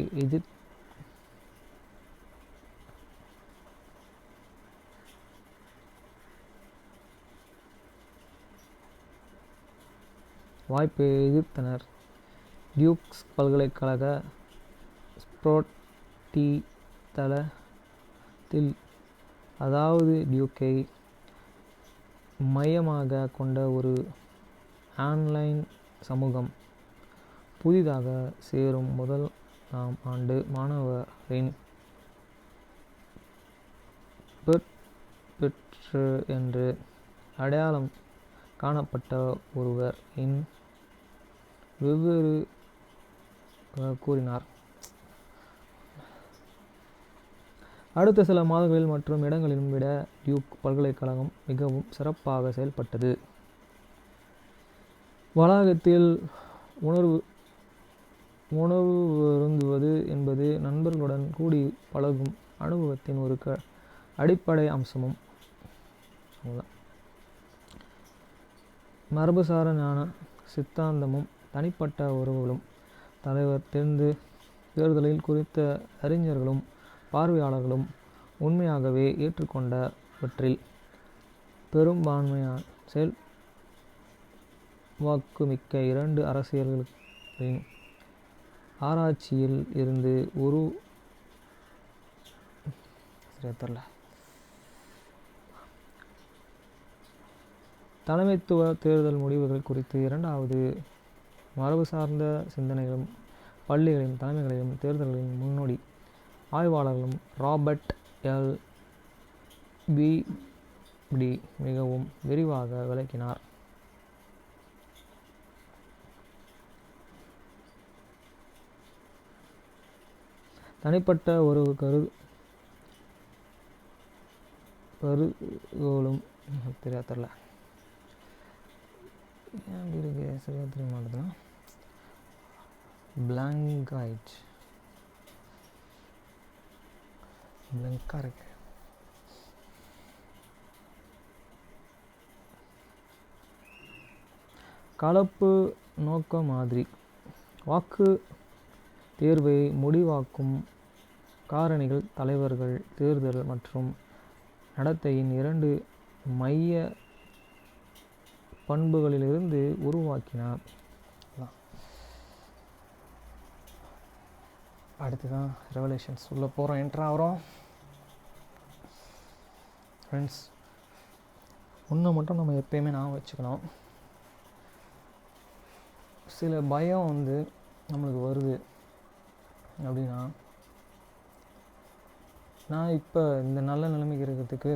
எதிர்த்தனர். டியூக் பல்கலைக்கழக ஸ்ப்ரோட்டி தளத்தில், அதாவது டியூக்கை மையமாக கொண்ட ஒரு ஆன்லைன் சமூகம், புதிதாக சேரும் முதலாம் ஆண்டு மாணவரின் பெற்று என்று அடையாளம் காணப்பட்ட ஒருவர் வெவ்வேறு கூறினார். அடுத்த சில மாதங்களில் மற்றும் இடங்களிலும் விட டியூக் பல்கலைக்கழகம் மிகவும் சிறப்பாக செயல்பட்டது. வளாகத்தில் உணவருந்துவது என்பது நண்பர்களுடன் கூடி பழகும் அனுபவத்தின் ஒரு அடிப்படை அம்சமும் மரபுசார ஞான சித்தாந்தமும் தனிப்பட்ட உறவுகளும் தலைவர் தேர்தலில் குறித்த அறிஞர்களும் பார்வையாளர்களும் உண்மையாகவே ஏற்றுக்கொண்டவற்றில் பெரும்பான்மையான செல்வாக்குமிக்க இரண்டு அரசியல்களின் ஆராய்ச்சியில் இருந்து தலைமைத்துவ தேர்தல் முடிவுகள் குறித்து இரண்டாவது மரபு சார்ந்த சிந்தனைகளும் பள்ளிகளின் தலைமைகளிலும் தேர்தல்களின் முன்னோடி ஆய்வாளர்களும் ராபர்ட் எல். பீடி மிகவும் விரிவாக விளக்கினார். தனிப்பட்ட ஒரு கருதுகோளும் ஏன் அப்படி இருக்கு சரியாக தெரிய மாட்டேதுன்னா பிளாங்க் ஆயிடுச்சு, பிளாங்காக இருக்கு. கலப்பு நோக்க மாதிரி வாக்கு தேர்வை முடிவாக்கும் காரணிகள் தலைவர்கள், தேர்தல் மற்றும் நடத்தையின் 2 மைய பண்புகளிலிருந்து உருவாக்கினார். அடுத்துதான் ரெவலேஷன்ஸ் உள்ள போகிறோம், என்ட்ரு ஆகிறோம். ஃப்ரெண்ட்ஸ், ஒன்றை மட்டும் நம்ம எப்பயுமே ஞாபகம் வச்சுக்கணும். சில பயம் வந்து நம்மளுக்கு வருது அப்படின்னா, நான் இப்போ இந்த நல்ல நிலைமைக்கு இருக்கிறதுக்கு,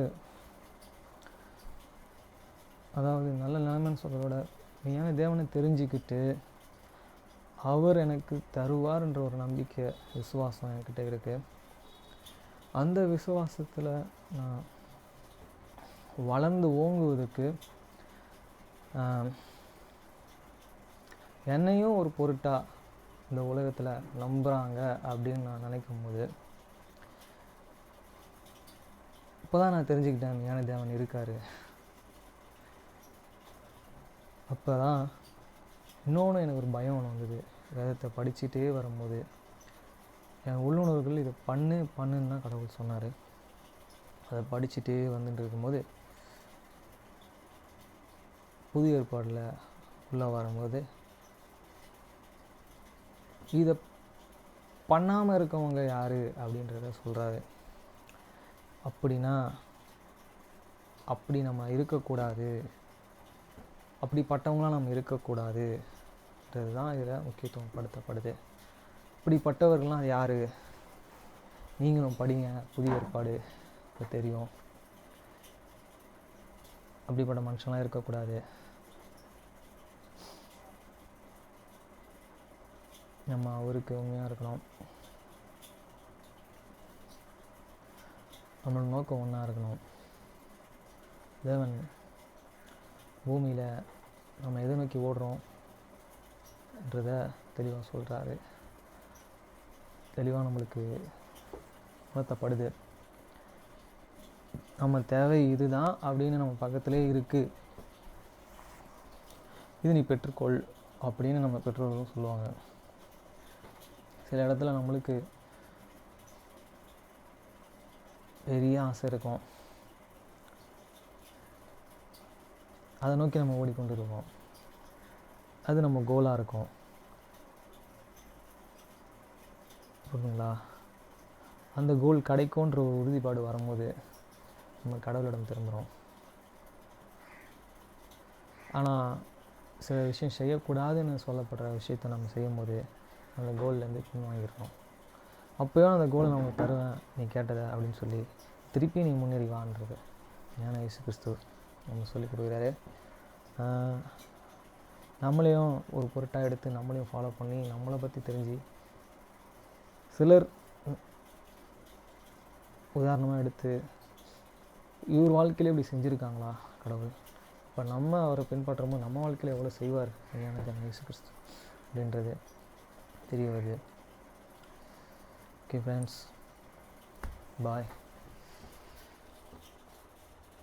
அதாவது நல்ல நிலைமைன்னு சொல்கிறதோட மெய்யான தேவனை தெரிஞ்சுக்கிட்டு அவர் எனக்கு தருவார்ன்ற ஒரு நம்பிக்கை, விசுவாசம் என்கிட்ட இருக்குது. அந்த விசுவாசத்தில் நான் வளர்ந்து ஓங்குவதற்கு என்னையும் ஒரு பொருட்டாக இந்த உலகத்தில் நம்புகிறாங்க அப்படின்னு நான் நினைக்கும் போது, இப்போ தான் நான் தெரிஞ்சுக்கிட்டேன் ஞான தேவன் இருக்கார். அப்போ தான் இன்னொன்று எனக்கு ஒரு பயம் ஒன்று வந்தது. வேதத்தை படிச்சுட்டே வரும்போது என் உள்ளுணர்வுகள் இதை பண்ணுன்னு தான் கடவுள் சொன்னார். அதை படிச்சுட்டே வந்துட்டு இருக்கும்போது புதிய ஏற்பாடில் உள்ளே வரும்போது இதை பண்ணாமல் இருக்கவங்க யார் அப்படின்றத சொல்கிறாரு. அப்படின்னா அப்படி நம்ம இருக்கக்கூடாது, அப்படிப்பட்டவங்களாம் நம்ம இருக்கக்கூடாதுன்றது தான் இதில் முக்கியத்துவம் படுத்தப்படுது. இப்படிப்பட்டவர்கள்லாம் யார்? நீங்களும் படிங்க, புதிய ஏற்பாடு இப்போ தெரியும். அப்படிப்பட்ட மனுஷன்லாம் இருக்கக்கூடாது. நம்ம அவருக்கு உண்மையாக இருக்கணும். நம்மளோட நோக்கம் ஒன்றா இருக்கணும். தேவன் பூமியில் நம்ம எதை நோக்கி ஓடுறோம்ன்றத தெளிவாக சொல்கிறாரு. தெளிவாக நம்மளுக்கு உணர்த்தப்படுது. நம்ம தேவை இதுதான் அப்படின்னு நம்ம பக்கத்திலே இருக்குது. இது நீ பெற்றுக்கொள் அப்படின்னு நம்ம பெற்றோர்களும் சொல்லுவாங்க. சில இடத்துல நம்மளுக்கு பெரிய ஆசை இருக்கும், அதை நோக்கி நம்ம ஓடிக்கொண்டு இருக்கோம். அது நம்ம கோலாக இருக்கும். புரியுதுங்களா? அந்த கோல் கிடைக்கும்ன்ற ஒரு உறுதிப்பாடு வரும்போது நம்ம கடவுளிடம் திரும்புகிறோம். ஆனால் சில விஷயம் செய்யக்கூடாதுன்னு சொல்லப்படுற விஷயத்தை நம்ம செய்யும்போது அந்த கோல்லேருந்து பின்வாங்கிடுறோம். அப்போயும் அந்த கோலை நான் உங்களுக்கு தருவேன், நீ கேட்டதை அப்படின்னு சொல்லி திருப்பி நீ முன்னேறி வான்றது ஞான இயேசு கிறிஸ்து நம்ம சொல்லி கொடுக்குறாரு. நம்மளையும் ஒரு பொருட்டாக எடுத்து நம்மளையும் ஃபாலோ பண்ணி நம்மளை பற்றி தெரிஞ்சு, சிலர் உதாரணமாக எடுத்து இவர் வாழ்க்கையிலே இப்படி செஞ்சுருக்காங்களா கடவுள், இப்போ நம்ம அவரை பின்பற்றும்போது நம்ம வாழ்க்கையில் எவ்வளோ செய்வார் ஞான இயேசு கிறிஸ்து அப்படின்றது தெரிய வருது. ஓகே ஃப்ரெண்ட்ஸ், பாய்.